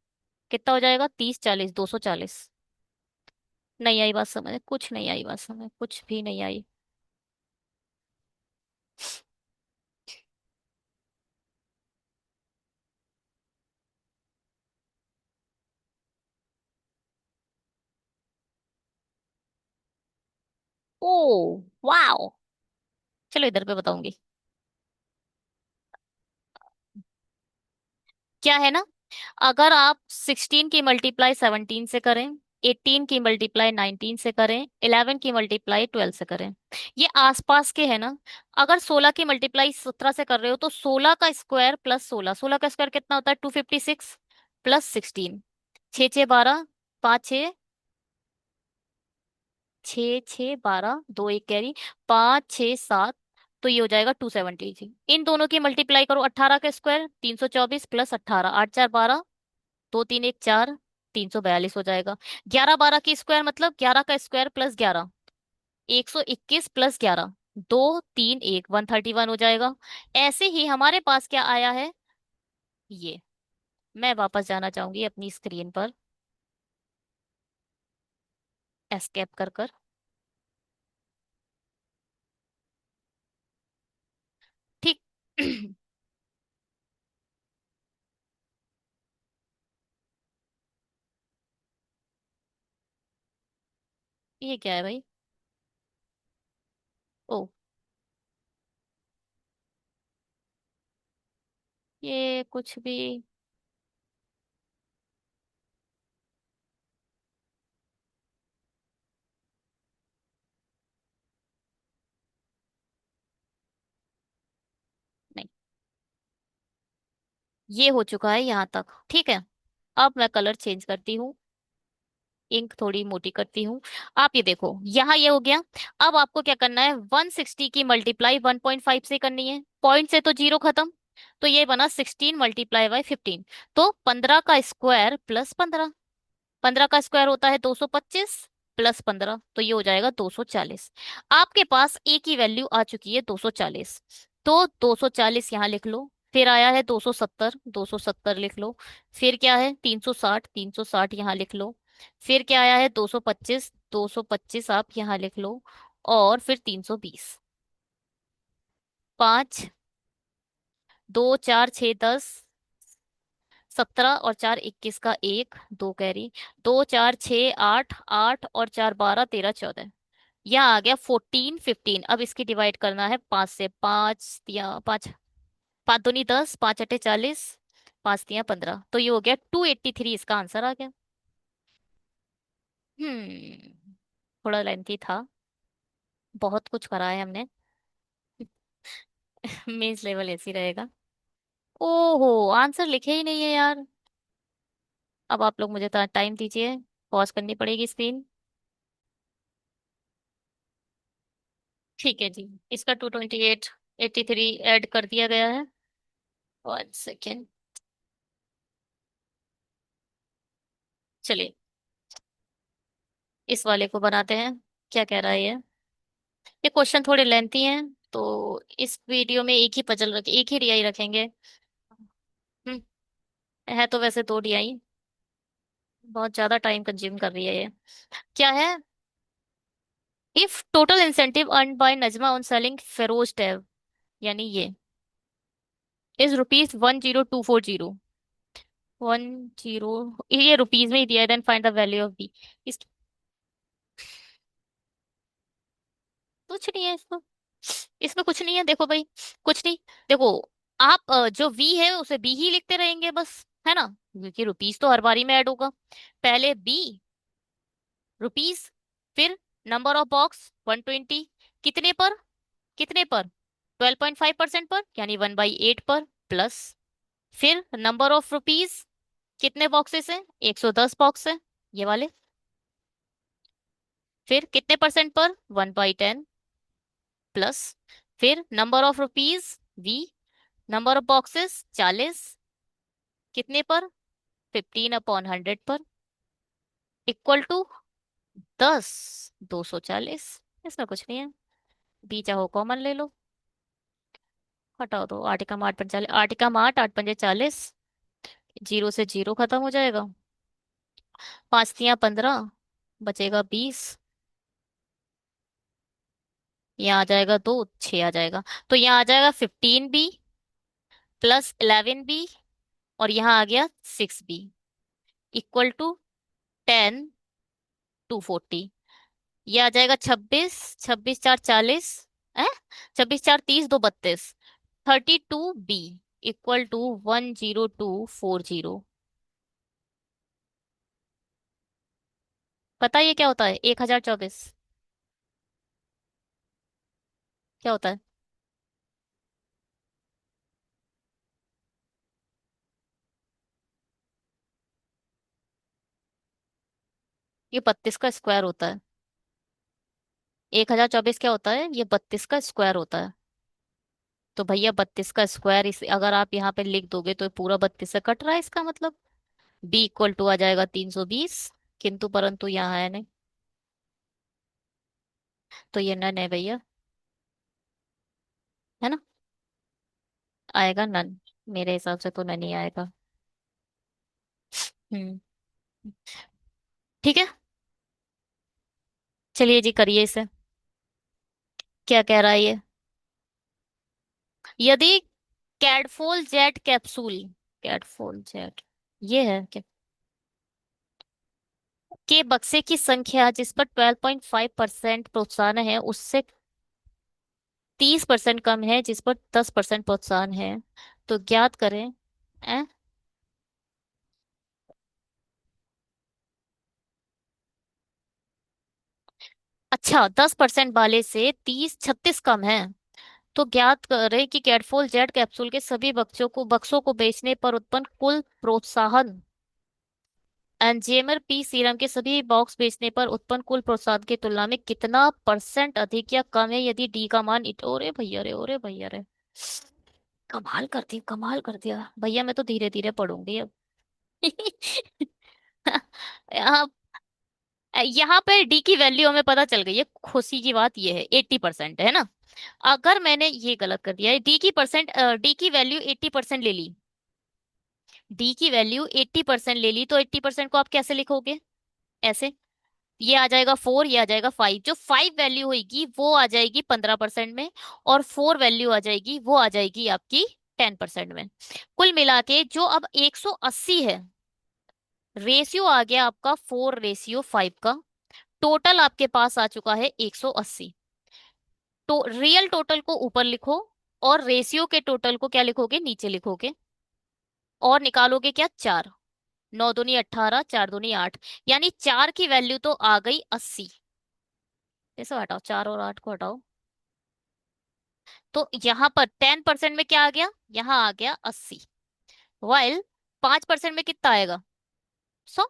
कितना हो जाएगा? 30 40, 240। नहीं आई बात समझ? कुछ नहीं आई बात समझ, कुछ भी नहीं आई। ओ, वाओ। चलो इधर पे बताऊंगी। क्या है ना, अगर आप 16 की मल्टीप्लाई 17 से करें, 18 की मल्टीप्लाई 19 से करें, 11 की मल्टीप्लाई 12 से करें, ये आसपास के है ना। अगर 16 की मल्टीप्लाई 17 से कर रहे हो तो 16 का स्क्वायर प्लस 16, 16 का स्क्वायर कितना होता है? 256 प्लस 16, 6 6 12, 5 6, 6 6 12, 2 1 कैरी, 5 6 7, तो ये हो जाएगा 270। इन दोनों की मल्टीप्लाई करो, 18 का स्क्वायर 324 प्लस 18, 8 4 12, 2 3 1 4, 342 हो जाएगा। 11 12 की स्क्वायर मतलब 11 का स्क्वायर प्लस 11, 121 प्लस 11, 2 3 1, 131 हो जाएगा। ऐसे ही हमारे पास क्या आया है ये। मैं वापस जाना चाहूंगी अपनी स्क्रीन पर, एस्केप कर कर। ठीक। ये क्या है भाई? ओ, ये कुछ भी नहीं। ये हो चुका है यहाँ तक, ठीक है। अब मैं कलर चेंज करती हूँ, इंक थोड़ी मोटी करती हूँ। आप ये देखो, यहाँ ये हो गया। अब आपको क्या करना है? 160 की मल्टीप्लाई 1.5 से करनी है, पॉइंट से तो जीरो खत्म। तो ये बना 16 × 15। तो 15 का स्क्वायर प्लस 15, 15 का स्क्वायर होता है 225 प्लस 15, तो ये हो जाएगा 240। आपके पास ए की वैल्यू आ चुकी है 240, तो 240 यहाँ लिख लो। फिर आया है 270, 270 लिख लो। फिर क्या है? 360, 360 यहाँ लिख लो। फिर क्या आया है? 225, 225 आप यहाँ लिख लो। और फिर 320। 5 2 4 6 10, 17 और 4 21 का एक, 2 कैरी, 2 4 6 8, 8 और 4 12 13 14, यहाँ आ गया 14 15। अब इसकी डिवाइड करना है 5 से। 5 5 दूनी 10, 5 8 40, 5 3 15, तो ये हो गया 283, इसका आंसर आ गया। थोड़ा लेंथी था, बहुत कुछ करा है हमने। मेंस लेवल ऐसी रहेगा। ओहो, आंसर लिखे ही नहीं है यार। अब आप लोग मुझे टाइम दीजिए, पॉज करनी पड़ेगी स्क्रीन। ठीक है जी, इसका 228। 83 ऐड कर दिया गया है। 1 सेकेंड। चलिए इस वाले को बनाते हैं। क्या कह रहा है ये क्वेश्चन थोड़े लेंथी हैं, तो इस वीडियो में एक ही पजल रख, एक ही डीआई रखेंगे। हम्म। है तो वैसे दो डीआई, बहुत ज्यादा टाइम कंज्यूम कर रही है ये। क्या है? If total incentive earn by Najma on selling Feroz tab, यानी ये इज रुपीज 10240। 10, ये रुपीज में ही दिया है, then find the value of b. इस कुछ नहीं है इसको, इसमें कुछ नहीं है, देखो भाई, कुछ नहीं। देखो, आप जो वी है उसे बी ही लिखते रहेंगे बस, है ना, क्योंकि रुपीज तो हर बारी में ऐड होगा। पहले बी रुपीज, फिर नंबर ऑफ बॉक्स 120, कितने पर, कितने पर, 12.5% पर, यानी 1/8 पर, प्लस फिर नंबर ऑफ रुपीज, कितने बॉक्सेस हैं, 110 बॉक्स है ये वाले, फिर कितने परसेंट पर, 1/10, प्लस फिर number of rupees v, number of boxes 40, कितने पर, 15/100 पर, इक्वल टू 10, 240। इसमें कुछ नहीं है, बी चाहो कॉमन ले लो, हटाओ दो, 8 का 8 45, 8 का 8 8 पंजे 40, जीरो से जीरो खत्म हो जाएगा, 5 तियां 15, बचेगा 20, यहाँ आ जाएगा 2, 6 आ जाएगा, तो यहाँ आ जाएगा 15 बी प्लस 11 बी, और यहाँ आ गया 6 बी, इक्वल टू 10, 240। ये आ जाएगा 26, 26 4 40 है, 26 4 30, 2 32, 32 बी इक्वल टू 10240। पता है ये क्या होता है, 1024 क्या होता है? ये 32 का स्क्वायर होता है। 1024 क्या होता है, ये 32 का स्क्वायर होता है। तो भैया 32 का स्क्वायर, इस अगर आप यहाँ पे लिख दोगे तो ये पूरा 32 से कट रहा है, इसका मतलब बी इक्वल टू आ जाएगा 320, किंतु परंतु यहाँ है नहीं, तो ये नन है भैया, है ना, आएगा नन, मेरे हिसाब से तो नन ही आएगा। हम्म। ठीक है, चलिए जी करिए इसे। क्या कह रहा है ये? यदि कैडफोल जेट कैप्सूल, कैडफोल जेट ये है क्या, के बक्से की संख्या जिस पर 12.5% प्रोत्साहन है उससे 30% कम है जिस पर 10% प्रोत्साहन है, तो ज्ञात करें। ए? अच्छा, 10% वाले से 30 36 कम है, तो ज्ञात करें कि कैडफोल जेट कैप्सूल के सभी बक्सों को बेचने पर उत्पन्न कुल प्रोत्साहन एंजियमर पी सीरम के सभी बॉक्स बेचने पर उत्पन्न कुल प्रोत्साहन की तुलना में कितना परसेंट अधिक या कम है, यदि डी का मान ओरे भैया रे, ओरे भैया रे, कमाल कर दी, कमाल कर दिया भैया, मैं तो धीरे धीरे पढ़ूंगी अब। यहाँ यहाँ पे डी की वैल्यू हमें पता चल गई है, खुशी की बात ये है 80% है ना। अगर मैंने ये गलत कर दिया है, डी की वैल्यू 80% ले ली, डी की वैल्यू 80% ले ली, तो 80% को आप कैसे लिखोगे, ऐसे, ये आ जाएगा 4, ये आ जाएगा 5, जो 5 वैल्यू होगी वो आ जाएगी 15% में, और 4 वैल्यू आ जाएगी वो आ जाएगी आपकी 10% में। कुल मिला के जो अब 180 है, रेशियो आ गया आपका 4:5 का, टोटल आपके पास आ चुका है 180। तो रियल टोटल को ऊपर लिखो, और रेशियो के टोटल को क्या लिखोगे, नीचे लिखोगे, और निकालोगे क्या, 4, 9 दूनी 18, 4 दूनी 8, यानी 4 की वैल्यू तो आ गई 80। ऐसा हटाओ, 4 और 8 को हटाओ, तो यहाँ पर 10% में क्या आ गया, यहाँ आ गया 80, वाइल 5% में कितना आएगा, 100,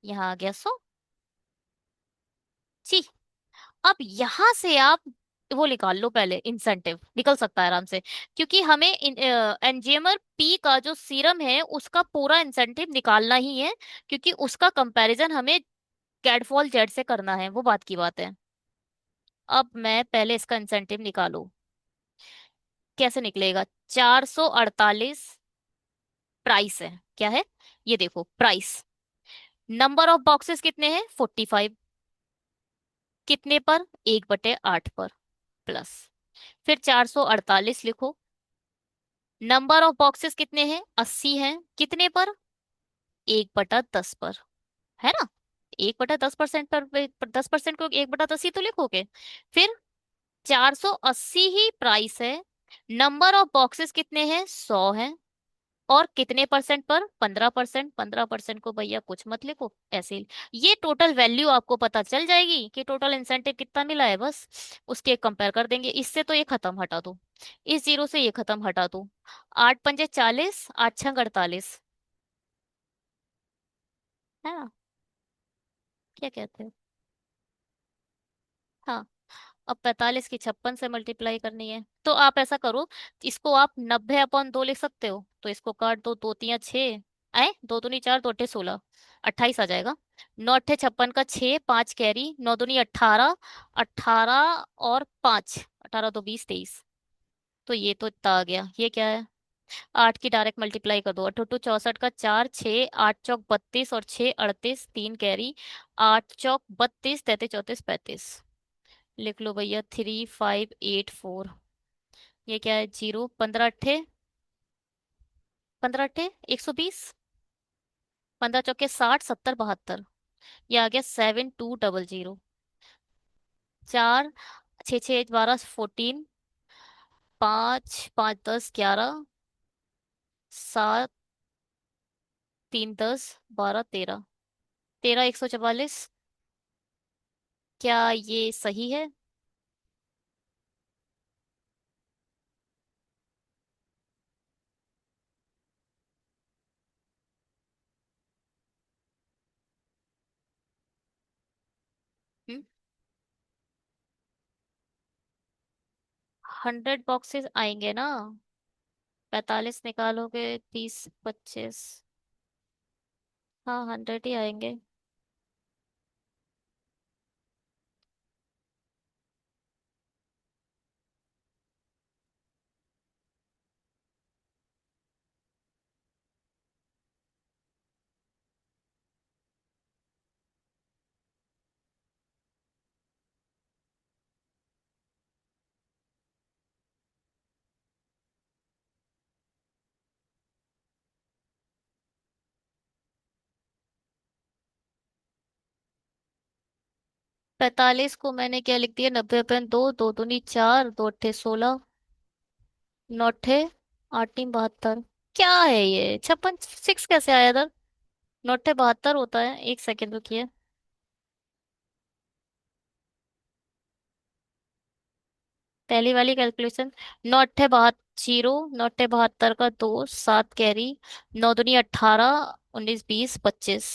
यहाँ आ गया 100। जी, अब यहां से आप वो निकाल लो पहले, इंसेंटिव निकल सकता है आराम से। क्योंकि हमें एनजीएमआर पी का जो सीरम है उसका पूरा इंसेंटिव निकालना ही है, क्योंकि उसका कंपैरिजन हमें कैडफॉल जेड से करना है, वो बात की बात है। अब मैं पहले इसका इंसेंटिव निकालू, कैसे निकलेगा? 448 प्राइस है, क्या है? ये देखो प्राइस। नंबर ऑफ बॉक्सेस कितने हैं? 45। कितने पर? 1/8 पर। प्लस, फिर 448 लिखो। नंबर ऑफ बॉक्सेस कितने हैं? 80 हैं। कितने पर? 1/10 पर। है ना? 1/10% पर 10% को 1/10 ही तो लिखोगे। फिर 480 ही प्राइस है। नंबर ऑफ बॉक्सेस कितने हैं? 100 हैं। और कितने परसेंट पर? 15%। 15% को भैया कुछ मत लिखो, ऐसे ही। ये टोटल वैल्यू आपको पता चल जाएगी कि टोटल इंसेंटिव कितना मिला है, बस उसके कंपेयर कर देंगे। इससे तो ये खत्म, हटा दो। इस जीरो से ये खत्म, हटा दो। 8×5 = 40, 8×6 = 48। है ना? क्या कहते हो? हाँ। अब 45 की 56 से मल्टीप्लाई करनी है, तो आप ऐसा करो, इसको आप 90/2 लिख सकते हो, तो इसको काट दो। दो तिया 6 आए, दो दूनी 4, दो अट्ठे 16, 28 आ जाएगा। 9×8 = 56 का 6, 5 कैरी, 9 दूनी 18, 18 और 5, 18 2 20 23। तो ये तो इतना आ गया। ये क्या है? 8 की डायरेक्ट मल्टीप्लाई कर दो। 8×2 = 64 का 4, 6, 8 चौक 32 और 6 38, 3 कैरी, 8 चौक 32, 33 34 35। लिख लो भैया, 3584। ये क्या है? जीरो। 15 अट्ठे, 15 अट्ठे 120। 15 चौके 60, 70 72। ये आ गया 7200। 4 6 6 12 14। 5 5 10 11। 7 3 10 12 13। 13 144। क्या ये सही है? 100 बॉक्सेस आएंगे ना? 45 निकालोगे, 30 25। हाँ, 100 ही आएंगे। 45 को मैंने क्या लिख दिया? 90/2, दो दूनी 4, दो अट्ठे 16, नौ अट्ठे 8 3 72। क्या है ये? 56 6 कैसे आया इधर? 9 अट्ठे 72 होता है। एक सेकेंड रुकिए। पहली वाली कैलकुलेशन। 9 अट्ठे 72, 9 अट्ठे 72 का 2, 7 कैरी, 9 दूनी 18, 19 20 25।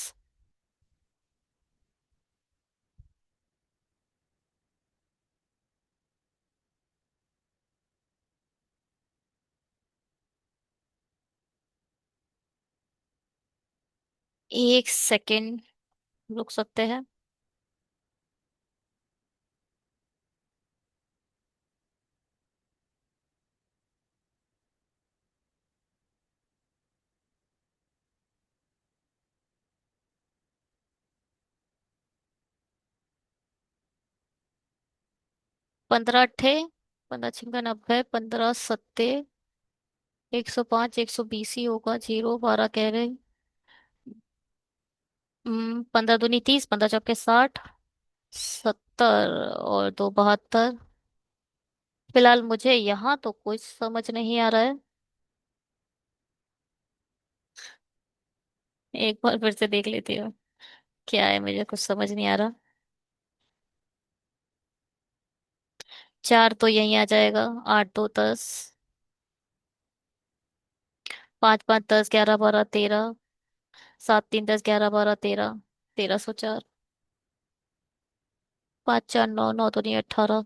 एक सेकेंड रुक सकते हैं? 15 अट्ठे, 15 6 90, 15 7 105, 120 ही होगा। जीरो, 12 कह रहे। 15 दूनी 30, 15 चौके 60, 70 और 2 72। फिलहाल मुझे यहाँ तो कुछ समझ नहीं आ रहा है। एक बार फिर से देख लेती हूँ, क्या है, मुझे कुछ समझ नहीं आ रहा। चार तो यहीं आ जाएगा। 8 2 10, 5 5 10 11 12 13, 7 3 10 11 12 13, 1304। 5 4 9, 9 2 नहीं 18।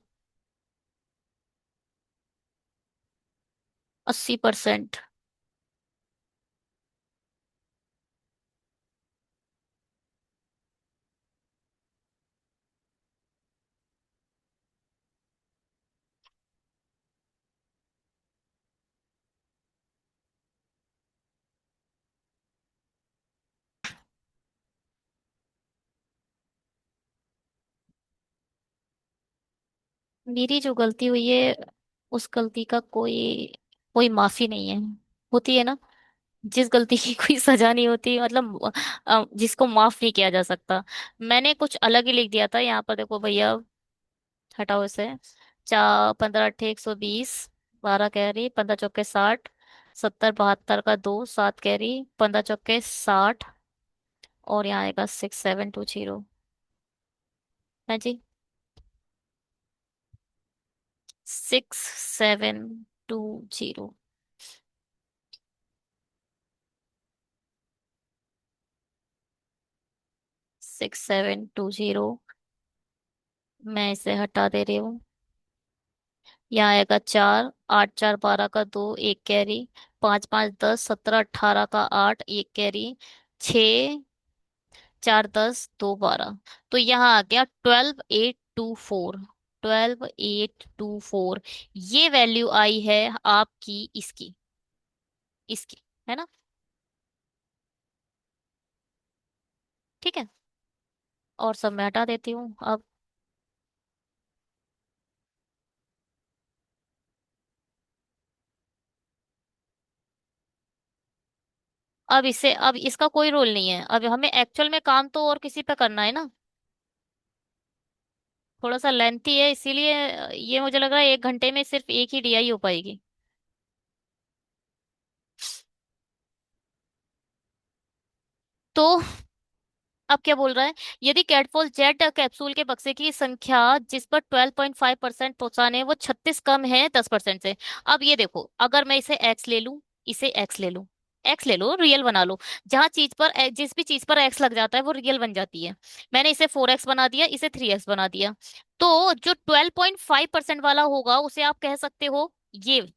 80%। मेरी जो गलती हुई है, उस गलती का कोई कोई माफी नहीं है। होती है ना, जिस गलती की कोई सजा नहीं होती, मतलब जिसको माफ नहीं किया जा सकता। मैंने कुछ अलग ही लिख दिया था यहाँ पर, देखो भैया, हटाओ इसे। 15 8 120, 12 कैरी, 15 चौके 60, 70 72 का 2, 7 कैरी, 15 चौके 60, और यहाँ आएगा 6720। है जी, 6720। 6720। मैं इसे हटा दे रही हूँ। यहाँ आएगा 4, 8 4 12 का 2, 1 कैरी, 5 5 10, 17 18 का 8, 1 कैरी, 6 4 10 2 12। तो यहाँ आ गया 12824। 12824, ये वैल्यू आई है आपकी, इसकी, इसकी, है ना? ठीक है। और सब मैं हटा देती हूँ अब। अब इसका कोई रोल नहीं है, अब हमें एक्चुअल में काम तो और किसी पे करना है ना। थोड़ा सा लेंथी है, इसीलिए ये मुझे लग रहा है 1 घंटे में सिर्फ एक ही डीआई हो पाएगी। तो अब क्या बोल रहा है? यदि कैटफॉल जेट कैप्सूल के बक्से की संख्या जिस पर 12.5% पहुंचाने वो 36 कम है 10% से। अब ये देखो, अगर मैं इसे एक्स ले लूं, इसे एक्स ले लूं, एक्स ले लो, रियल बना लो। जहां चीज पर जिस भी चीज पर एक्स लग जाता है वो रियल बन जाती है। मैंने इसे 4x बना दिया, इसे 3x बना दिया। तो जो 12.5% वाला होगा उसे आप कह सकते हो ये,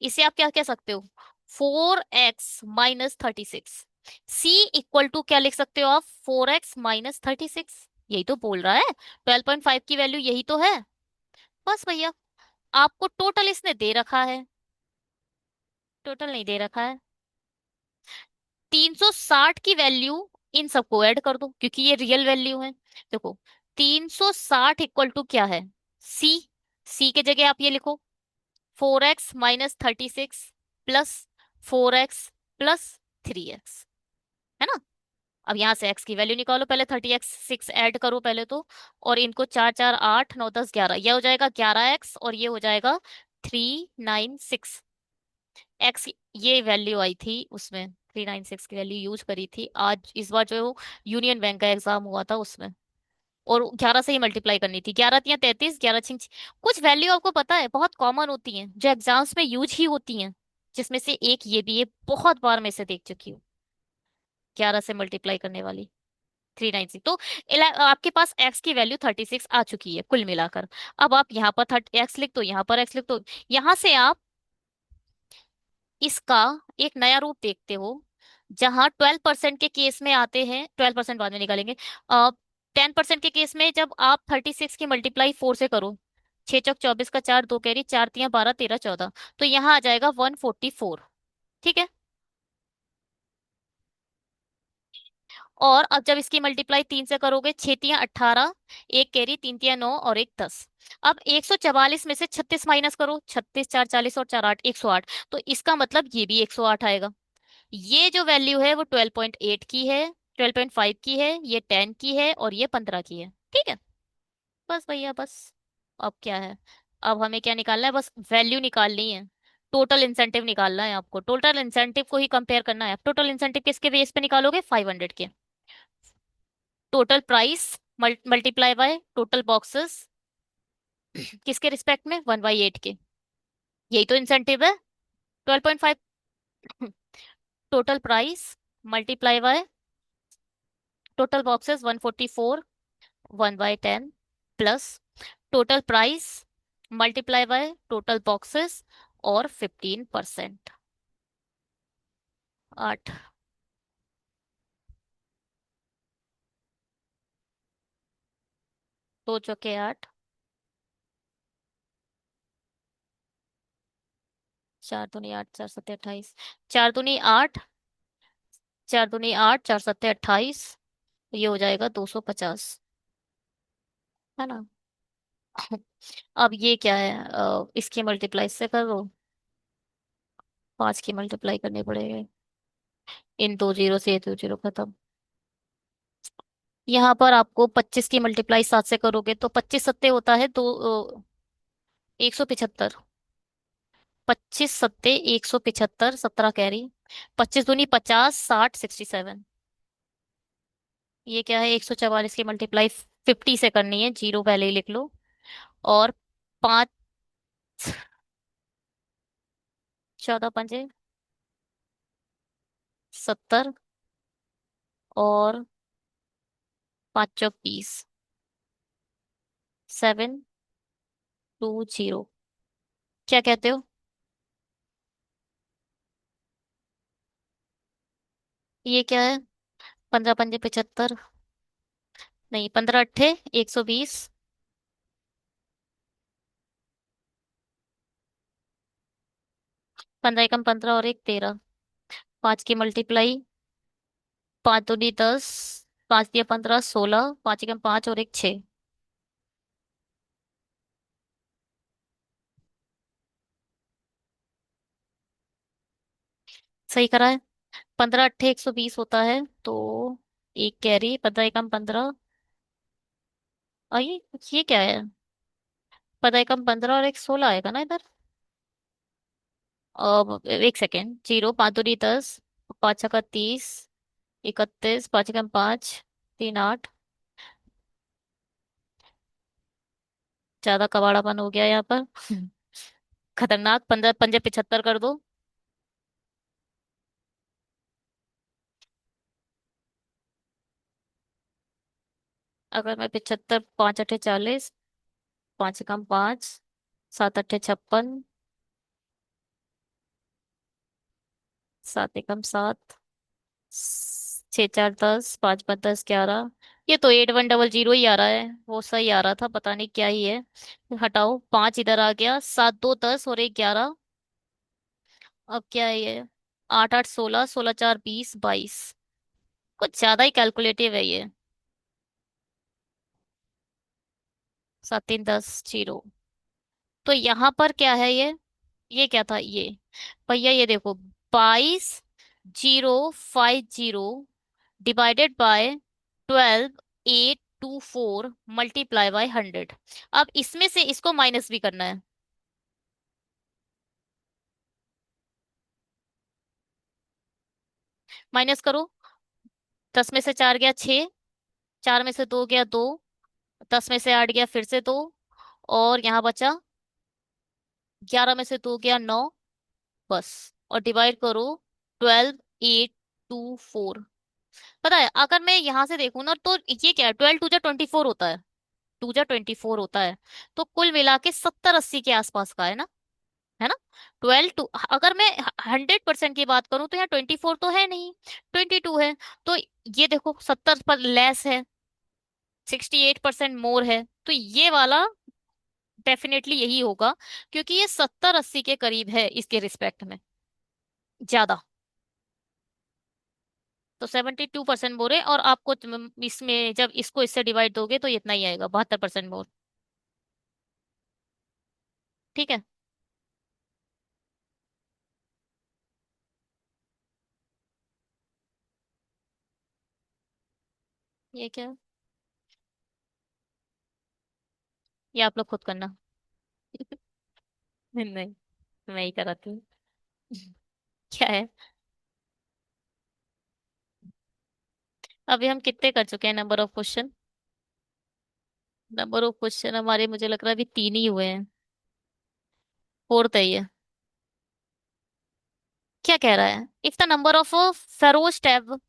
इसे आप क्या कह सकते हो? 4x - 36। सी इक्वल टू क्या लिख सकते हो आप? 4x - 36। यही तो बोल रहा है, 12.5 की वैल्यू यही तो है। बस भैया, आपको टोटल इसने दे रखा है, टोटल नहीं दे रखा है। 360 की वैल्यू इन सबको ऐड कर दो क्योंकि ये रियल वैल्यू है। देखो, 360 इक्वल टू क्या है? सी। सी के जगह आप ये लिखो, 4x - 36 प्लस 4x + 3x, है ना? अब यहाँ से x की वैल्यू निकालो, पहले 30x 6 ऐड करो पहले तो, और इनको 4 4 8 9 10 11, ये हो जाएगा 11x, और ये हो जाएगा 396 x। ये वैल्यू आई थी उसमें, 396 की वैल्यू यूज करी थी आज इस बार जो यूनियन बैंक का एग्जाम हुआ था उसमें। और 11 से ही मल्टीप्लाई करनी थी, 11 × 3 = 33, 11 × 6। कुछ वैल्यू आपको पता है बहुत कॉमन होती हैं जो एग्जाम्स में यूज ही होती हैं, जिसमें से एक ये भी है, बहुत बार मैं इसे देख चुकी हूँ। 11 से मल्टीप्लाई करने वाली 396। तो आपके पास x की वैल्यू 36 आ चुकी है कुल मिलाकर। अब आप यहाँ पर 30x लिख दो, यहाँ पर x लिख दो। यहाँ से आप इसका एक नया रूप देखते हो, जहां 12% के केस में आते हैं, 12% बाद में निकालेंगे। 10% के केस में जब आप 36 की मल्टीप्लाई 4 से करो, 6 चौक 24 का 4, 2 कैरी, 4 × 3 = 12, 13 14, तो यहाँ आ जाएगा 144। ठीक है। और अब जब इसकी मल्टीप्लाई 3 से करोगे, 6 × 3 = 18, 1 कैरी, 3 × 3 = 9, और एक 10। अब 144 में से 36 माइनस करो, 36 4 40 और 4 8, 108। तो इसका मतलब ये भी 108 आएगा। ये जो वैल्यू है वो 12.8 की है, 12.5 की है, ये 10 की है, और ये 15 की है। ठीक है। बस भैया बस। अब क्या है? अब हमें क्या निकालना है? बस वैल्यू निकालनी है। टोटल इंसेंटिव निकालना है आपको, टोटल इंसेंटिव को ही कंपेयर करना है। टोटल इंसेंटिव किसके बेस पे निकालोगे? 500 के। Total price multiply by total boxes, किसके रिस्पेक्ट में? 1/8 के। यही तो इंसेंटिव है। 12.5। Total price multiply by total boxes 144, 1/10, plus total price multiply by total boxes और 15%। 8। दो चौके 8। चार दूनी 8, चार सत्ते 28। चार दूनी 8, चार दूनी 8, चार सत्ते 28। ये हो जाएगा 250, है ना। अब ये क्या है, इसकी मल्टीप्लाई से करो। 5 की मल्टीप्लाई करनी पड़ेगी। इन दो जीरो से ये दो जीरो खत्म। यहाँ पर आपको 25 की मल्टीप्लाई 7 से करोगे तो 25 सत्ते होता है दो, 175। 25 सत्ते 175, 17 कैरी। 25 दूनी 50, 60, 67। ये क्या है, 144 की मल्टीप्लाई 50 से करनी है, जीरो पहले ही लिख लो। और पाँच, 14 पंजे 70। और 5 चौक 20। 720। क्या कहते हो? ये क्या है? 15 पंजे 75। नहीं, 15 अट्ठे 120। 15 एकम 15 और एक 13। 5 की मल्टीप्लाई, 5 दूनी 10, 5 दिया 15, 16। 5 एकम 5 और एक 6। सही करा है। 15 अट्ठे 120 होता है तो एक कैरी। 15 एकम 15। ये क्या है? 15 एकम 15 और एक 16 आएगा ना इधर। अब एक सेकेंड, जीरो। 5 दूनी 10, 5 छक्का 30, 31। 5 एकम 5, 3 8। ज्यादा कबाड़ापन हो गया यहाँ पर। खतरनाक। 15 पंजे 75 कर दो। अगर मैं 75, 5 अट्ठे 40, 5 एकम 5, 7 अट्ठे 56, 7 एकम 7, 6 4 10, 5 5 10 11। ये तो 8100 ही आ रहा है, वो सही आ रहा था, पता नहीं क्या ही है। हटाओ, 5 इधर आ गया। 7 2 10 और एक 11। अब क्या है ये? 8 8 16, 16 4 20, 22। कुछ ज्यादा ही कैलकुलेटिव है ये। 7 3 10 0। तो यहाँ पर क्या है ये क्या था ये? भैया ये देखो, 22,050 डिवाइडेड बाय 12,824 मल्टीप्लाई बाय 100। अब इसमें से इसको माइनस भी करना है। माइनस करो। 10 में से 4 गया 6, 4 में से 2 गया 2, 10 में से 8 गया फिर से 2, और यहाँ बचा 11 में से 2 गया 9। बस। और डिवाइड करो 12,824। पता है, अगर मैं यहाँ से देखूँ ना तो ये क्या है, 12 2 जा 24 होता है। 2 जा 24 होता है। तो कुल मिला के 70 80 के आसपास का है ना। 12 टू, अगर मैं 100% की बात करूं तो यहाँ 24 तो है नहीं, 22 है। तो ये देखो 70 पर लेस है, 68% मोर है, तो ये वाला डेफिनेटली यही होगा। क्योंकि ये 70 80 के करीब है इसके रिस्पेक्ट में, ज्यादा। तो 72% मोर है, और आपको इसमें जब इसको इससे डिवाइड दोगे तो इतना ही आएगा, 72% मोर। ठीक है। ये क्या? ये आप लोग खुद करना। नहीं, मैं ही कराती हूँ। क्या है? अभी हम कितने कर चुके हैं number of question? Number of question हमारे, मुझे लग रहा है अभी 3 ही हुए हैं। फोर्थ है ये। क्या कह रहा है? If the number of Feroz tab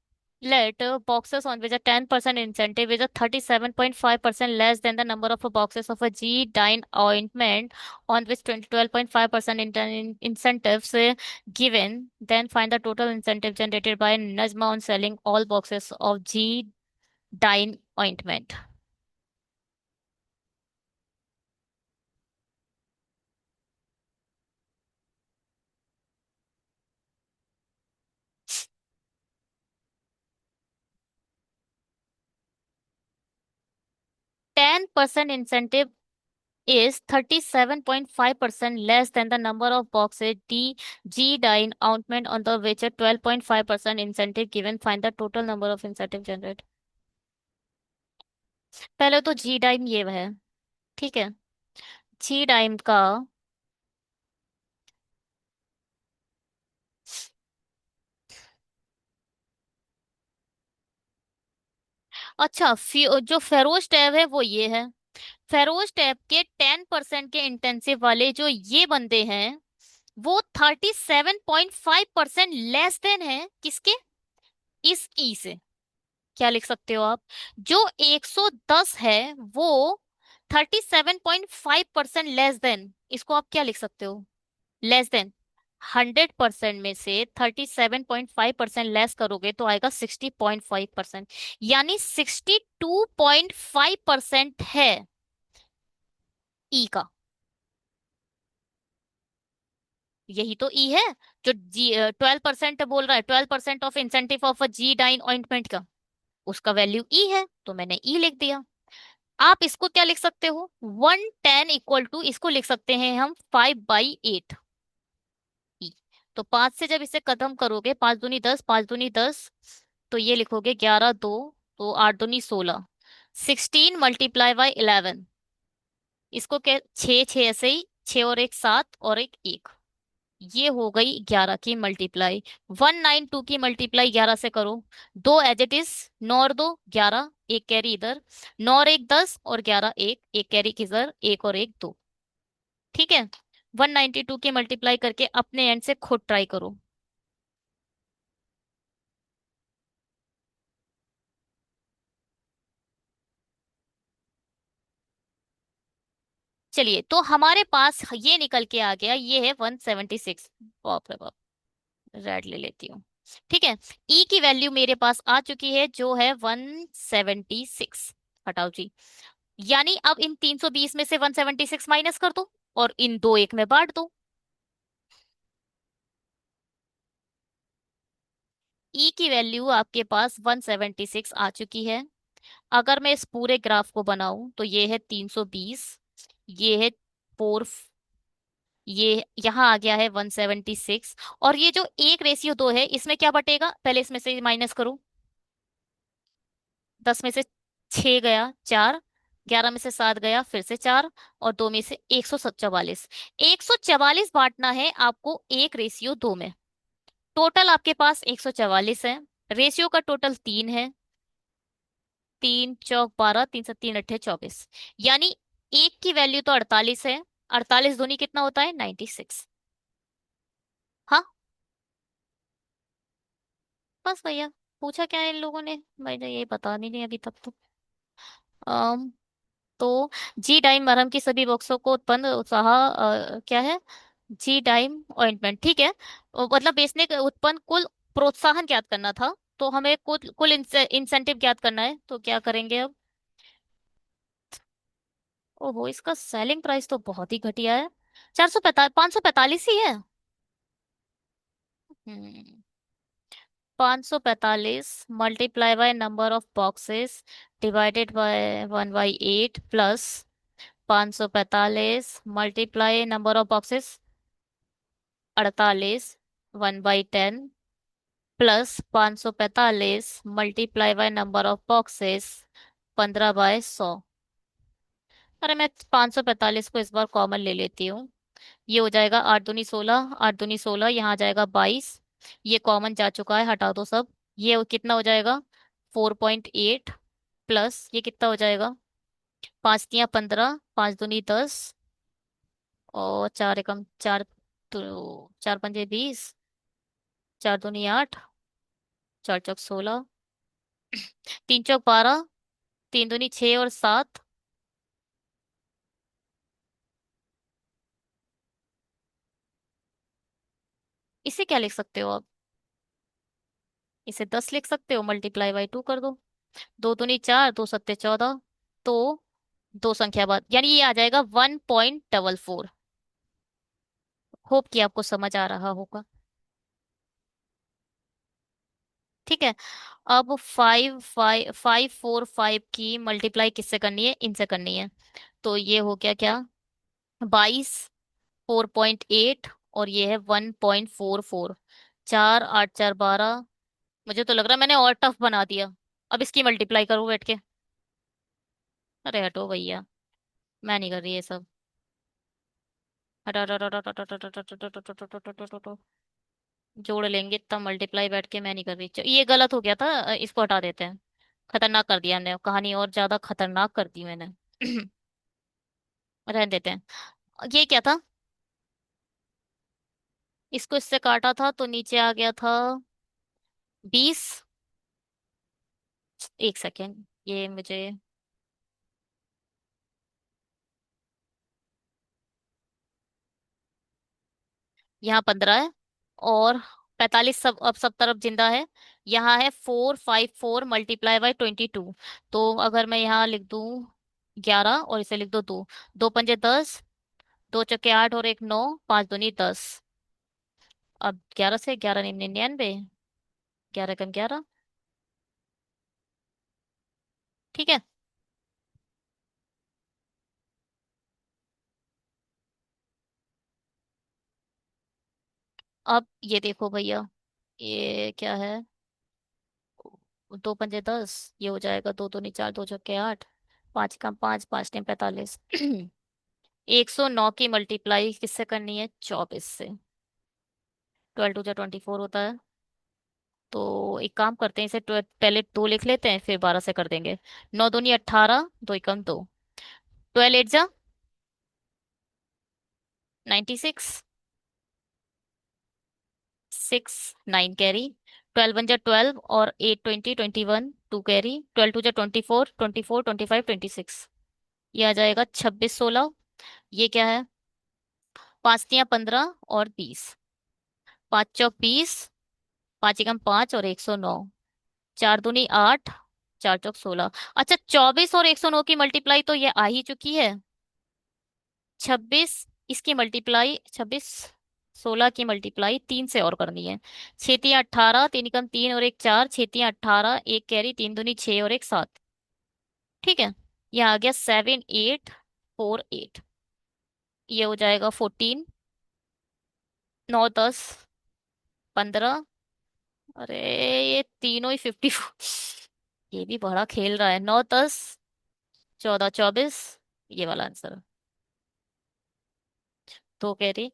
Let boxes on which a 10% incentive is a 37.5% less than the number of boxes of a G Dine ointment on which 12.5% incentives given. Then find the total incentive generated by Najma on selling all boxes of G Dine ointment. 10% incentive is 37.5% less than the number of boxes D G Dine ointment on the which a 12.5% incentive given. Find the total number of incentive generated. पहले तो जी dime ये है, ठीक है। जी dime का, अच्छा जो Feroz tab है वो ये है। फेरोज टैब के 10% के इंटेंसिव वाले जो ये बंदे हैं, वो 37.5% लेस देन है किसके, इस ई से। क्या लिख सकते हो आप? जो 110 है वो 37.5% लेस देन, इसको आप क्या लिख सकते हो? लेस देन 100% में से 37.5% लेस करोगे तो आएगा 60.5%, यानी 62.5% है ई का। यही तो ई है जो जी 12% बोल रहा है, 12% ऑफ इंसेंटिव ऑफ अ जी डाइन ऑइंटमेंट का, उसका वैल्यू ई है तो मैंने ई लिख दिया। आप इसको क्या लिख सकते हो? 110 इक्वल टू, इसको लिख सकते हैं हम 5/8 ई। तो 5 से जब इसे खत्म करोगे, 5 दूनी 10, 5 दूनी 10, तो ये लिखोगे 11 2, तो 8 दूनी 16, 16 × 11। इसको क्या, 6 6 ऐसे ही, 6 और 1 7 और एक 1, ये हो गई 11 की मल्टीप्लाई। 192 की मल्टीप्लाई 11 से करो, दो एज इट इज, 9 और 2 11, एक कैरी इधर, 9 और 1 10 और 11 1, एक कैरी किधर, एक और एक दो। ठीक है, 192 की मल्टीप्लाई करके अपने एंड से खुद ट्राई करो। चलिए, तो हमारे पास ये निकल के आ गया, ये है 176। बाप रे बाप, रेड ले लेती हूँ। ठीक है, ई की वैल्यू मेरे पास आ चुकी है जो है 176। हटाओ जी। यानी अब इन 320 में से 176 माइनस कर दो और इन दो एक में बांट दो। ई की वैल्यू आपके पास 176 आ चुकी है। अगर मैं इस पूरे ग्राफ को बनाऊं तो ये है 320, ये है 4, ये यहाँ आ गया है 176, और ये जो 1:2 है इसमें क्या बटेगा, पहले इसमें से माइनस करो। 10 में से 6 गया 4, 11 में से 7 गया फिर से 4, और 2 में से 144। 144 बांटना है आपको 1:2 में। टोटल आपके पास 144 है। रेशियो का टोटल 3 है, 3 × 4 = 12, 3 × 7 = 24, यानी एक की वैल्यू तो 48 है। 48 दूनी कितना होता है, 96। हाँ, बस भैया, पूछा क्या है इन लोगों ने, भाई ने ये बता नहीं अभी तक तो। अम तो जी डाइम मरहम की सभी बॉक्सों को उत्पन्न उत्साह क्या है, जी डाइम ऑइंटमेंट, ठीक है। मतलब बेचने के उत्पन्न कुल प्रोत्साहन ज्ञात करना था, तो हमें कुल कुल इंसेंटिव ज्ञात करना है, तो क्या करेंगे अब? ओहो, इसका सेलिंग प्राइस तो बहुत ही घटिया है, 445, 545 ही है। 545 multiply by number of boxes divided by 1/8 plus 545 multiply number of boxes 48, 1/10 plus 545 multiply by number of boxes 15/100। अरे मैं 545 को इस बार कॉमन ले लेती हूँ। ये हो जाएगा 8 दूनी 16, 8 दूनी 16, यहाँ आ जाएगा 22। ये कॉमन जा चुका है, हटा दो सब। ये कितना हो जाएगा, 4.8, प्लस ये कितना हो जाएगा, 5 × 3 = 15, 5 दूनी 10, और 4 एकम 4, तो 4 पंजे 20, 4 दूनी 8, 4 चौक 16, तीन चौक 12, तीन दूनी 6 और 7। इसे क्या लिख सकते हो आप? इसे 10 लिख सकते हो, मल्टीप्लाई बाई 2 कर दो। दो दूनी 4, दो सत्ते 14। तो दो संख्या बाद, यानी ये आ जाएगा 1.44। होप कि आपको समझ आ रहा होगा। ठीक है। अब 5 5 5 4 5 की मल्टीप्लाई किससे करनी है? इनसे करनी है। तो ये हो गया क्या? 22, 4.8, और ये है 1.44। 4 8 4 12। मुझे तो लग रहा है मैंने और टफ बना दिया। अब इसकी मल्टीप्लाई करूँ बैठ के? अरे हटो भैया, मैं नहीं कर रही ये सब। हटा हटा हटा हटा हटा हटा हटा हटा हटा हटा हटा हटा हटा हटा। जोड़ लेंगे तब मल्टीप्लाई बैठ के, मैं नहीं कर रही। ये गलत हो गया था, इसको हटा देते हैं। खतरनाक कर दिया हमने कहानी, और ज्यादा खतरनाक कर दी मैंने। रहने देते हैं। ये क्या था? इसको इससे काटा था तो नीचे आ गया था 20। एक सेकेंड, ये मुझे। यहाँ 15 है, और 45 अब सब तरफ जिंदा है। यहाँ है 4 5 4 मल्टीप्लाई बाई 22। तो अगर मैं यहाँ लिख दूँ 11, और इसे लिख दो 2। दो पंजे 10, दो चौके 8 और एक 9, पांच दूनी 10। अब 11 से 11 99। 11 कम 11। ठीक है। अब ये देखो भैया, ये क्या है? दो पंजे 10, ये हो जाएगा दो दूनी 4, दो चौके 8, पांच कम 5, पांच टेम 45। 109 की मल्टीप्लाई किससे करनी है? 24 से। 12 2 जा 24 होता है। तो एक काम करते हैं, इसे पहले 2 लिख लेते हैं, फिर 12 से कर देंगे। 9 दूनी 18, दो एकम 2। 12 8 जा 96। 6 9 कैरी। 12 1 जा 12, और 8 20 21, 2 कैरी। 12 2 जा 24, 24 25 26। ये आ जाएगा 26 16। ये क्या है? पांच तियां 15 और 20। पांच चौक 20, पांच एकम 5 और 109। चार दूनी 8, चार चौक 16। अच्छा, 24 और 109 की मल्टीप्लाई तो ये आ ही चुकी है। 26, इसकी मल्टीप्लाई 26 16 की मल्टीप्लाई 3 से और करनी है। छः तियां 18, तीन एकम 3 और एक 4, छः तियां 18, एक कैरी, तीन दूनी 6 और एक 7। ठीक है। ये आ गया 7848। ये हो जाएगा 14। 9 10 15। अरे, ये तीनों ही 54। ये भी बड़ा खेल रहा है। 9 10 14 24, ये वाला आंसर। तो कह रही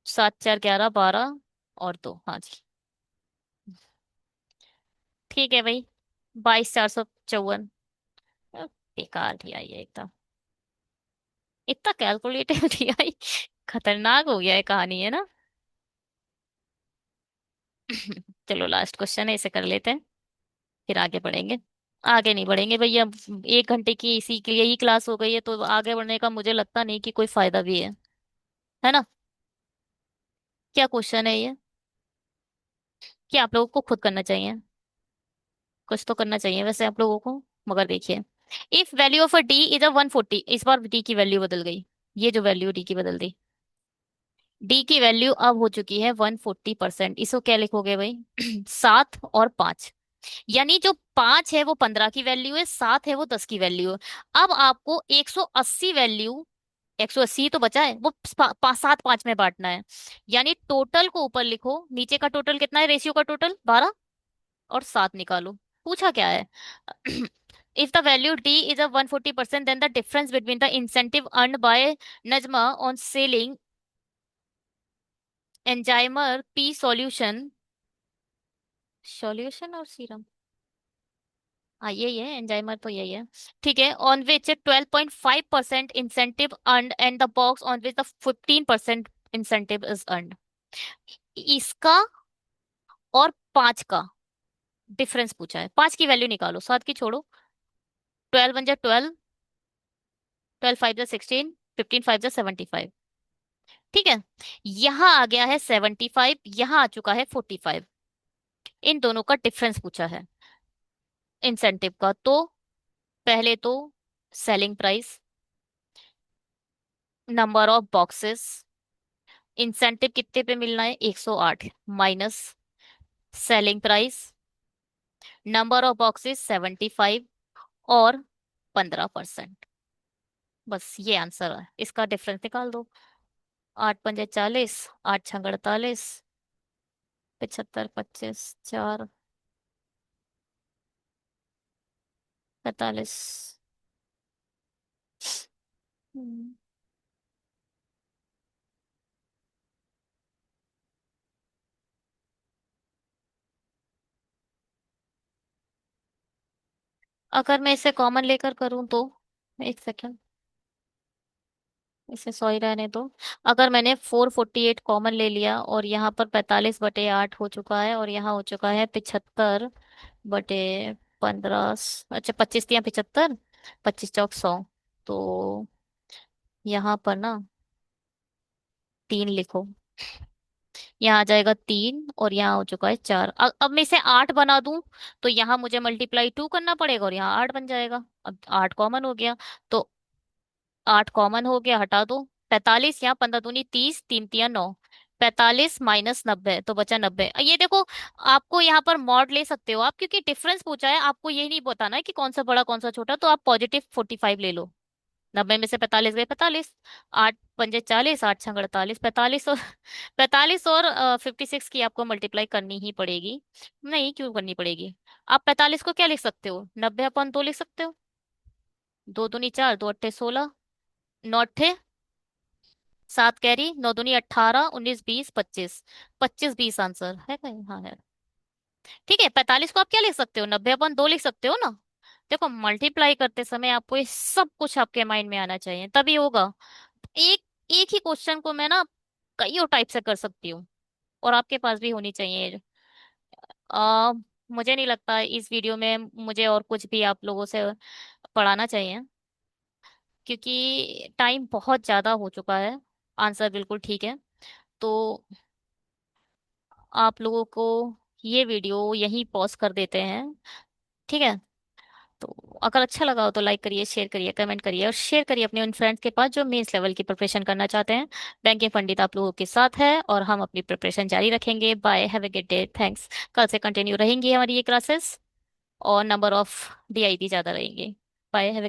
7 4 11 12 और दो, हाँ जी। ठीक है भाई। 22 454। बेकार दिया ये एकदम। इतना कैलकुलेटिव दिया ही। खतरनाक हो गया है कहानी, है ना? चलो, लास्ट क्वेश्चन है, इसे कर लेते हैं, फिर आगे बढ़ेंगे। आगे नहीं बढ़ेंगे भैया। 1 घंटे की इसी के लिए ही क्लास हो गई है, तो आगे बढ़ने का मुझे लगता नहीं कि कोई फायदा भी है ना? क्या क्वेश्चन है ये? कि आप लोगों को खुद करना चाहिए। कुछ तो करना चाहिए वैसे आप लोगों को। मगर देखिए, if value of a D is a 140, इस बार डी की वैल्यू बदल गई। ये जो वैल्यू डी की बदल दी। डी की वैल्यू अब हो चुकी है 140%। इसको क्या लिखोगे भाई? 7 और 5। यानी जो 5 है वो 15 की वैल्यू है, 7 है वो 10 की वैल्यू है। अब आपको 180 वैल्यू, 180 तो बचा है, वो 7 5 में बांटना है। यानी टोटल को ऊपर लिखो, नीचे का टोटल कितना है? रेशियो का टोटल 12, और 7 निकालो। पूछा क्या है? If the value D is a 140%, then the difference between the incentive earned by Najma on selling enzymer P solution और सीरम, हाँ यही है, एंजाइमर तो यही है। ठीक है। On which 12.5% incentive earned and the box on which the 15% incentive is earned. इसका और 5 का डिफरेंस पूछा है, 5 की वैल्यू निकालो, 7 की छोड़ो। 12 वन जा 12, 12 फाइव जा 16, 15 फाइव जा 75। ठीक है। यहाँ आ गया है 75, यहाँ आ चुका है 45। इन दोनों का डिफरेंस पूछा है इंसेंटिव का। तो पहले तो selling price, number of boxes, incentive कितने पे मिलना है 108, minus selling price, number of boxes 75, और 15%। बस ये आंसर है, इसका डिफरेंस निकाल दो। 8 पंजे 40, 8 छंग 48, 75, 25, 4, 45। हम्म, अगर मैं इसे कॉमन लेकर करूं तो, एक सेकेंड, इसे सॉरी रहने दो। अगर मैंने 448 कॉमन ले लिया और यहाँ पर 45/8 हो चुका है, और यहाँ हो चुका है 75/15, अच्छा 25 या 75, 25 चौक 100। तो यहाँ पर ना 3 लिखो, यहाँ आ जाएगा 3, और यहाँ हो चुका है 4। अब मैं इसे 8 बना दूं, तो यहाँ मुझे मल्टीप्लाई 2 करना पड़ेगा, और यहाँ 8 बन जाएगा। अब 8 कॉमन हो गया, तो 8 कॉमन हो गया, हटा दो। 45, यहाँ 15 दूनी 30, 3 तिया 9, 45 - 90, तो बचा 90। ये देखो, आपको यहाँ पर मॉड ले सकते हो आप, क्योंकि डिफरेंस पूछा है, आपको ये नहीं बताना है कि कौन सा बड़ा कौन सा छोटा, तो आप +45 ले लो। 90 में से 45 गए 45, 8 पंजे 40, 8 छंग 48, 45, और 45 और 56 की आपको मल्टीप्लाई करनी ही पड़ेगी। नहीं, क्यों करनी पड़ेगी? आप 45 को क्या लिख सकते हो, 90/2 लिख सकते हो। 2 दूनी 4, 2 अट्ठे 16, 9 अट्ठे 7 कैरी, 9 दूनी 18, 19 20 25, 25 20 आंसर है कहीं? हाँ है। ठीक है, 45 को आप क्या लिख सकते हो, 90/2 लिख सकते हो ना। देखो, मल्टीप्लाई करते समय आपको ये सब कुछ आपके माइंड में आना चाहिए, तभी होगा। एक एक ही क्वेश्चन को मैं ना कईयों टाइप से कर सकती हूँ, और आपके पास भी होनी चाहिए। आ, मुझे नहीं लगता इस वीडियो में मुझे और कुछ भी आप लोगों से पढ़ाना चाहिए, क्योंकि टाइम बहुत ज्यादा हो चुका है। आंसर बिल्कुल ठीक है। तो आप लोगों को ये वीडियो यहीं पॉज कर देते हैं। ठीक है। तो अगर अच्छा लगा हो तो लाइक करिए, शेयर करिए, कमेंट करिए, और शेयर करिए अपने उन फ्रेंड्स के पास जो मेंस लेवल की प्रिपरेशन करना चाहते हैं। बैंकिंग पंडित आप लोगों के साथ है, और हम अपनी प्रिपरेशन जारी रखेंगे। Bye, have a good day, thanks. कल से कंटिन्यू रहेंगी हमारी ये क्लासेस, और नंबर ऑफ DID ज्यादा रहेंगे। Bye, have A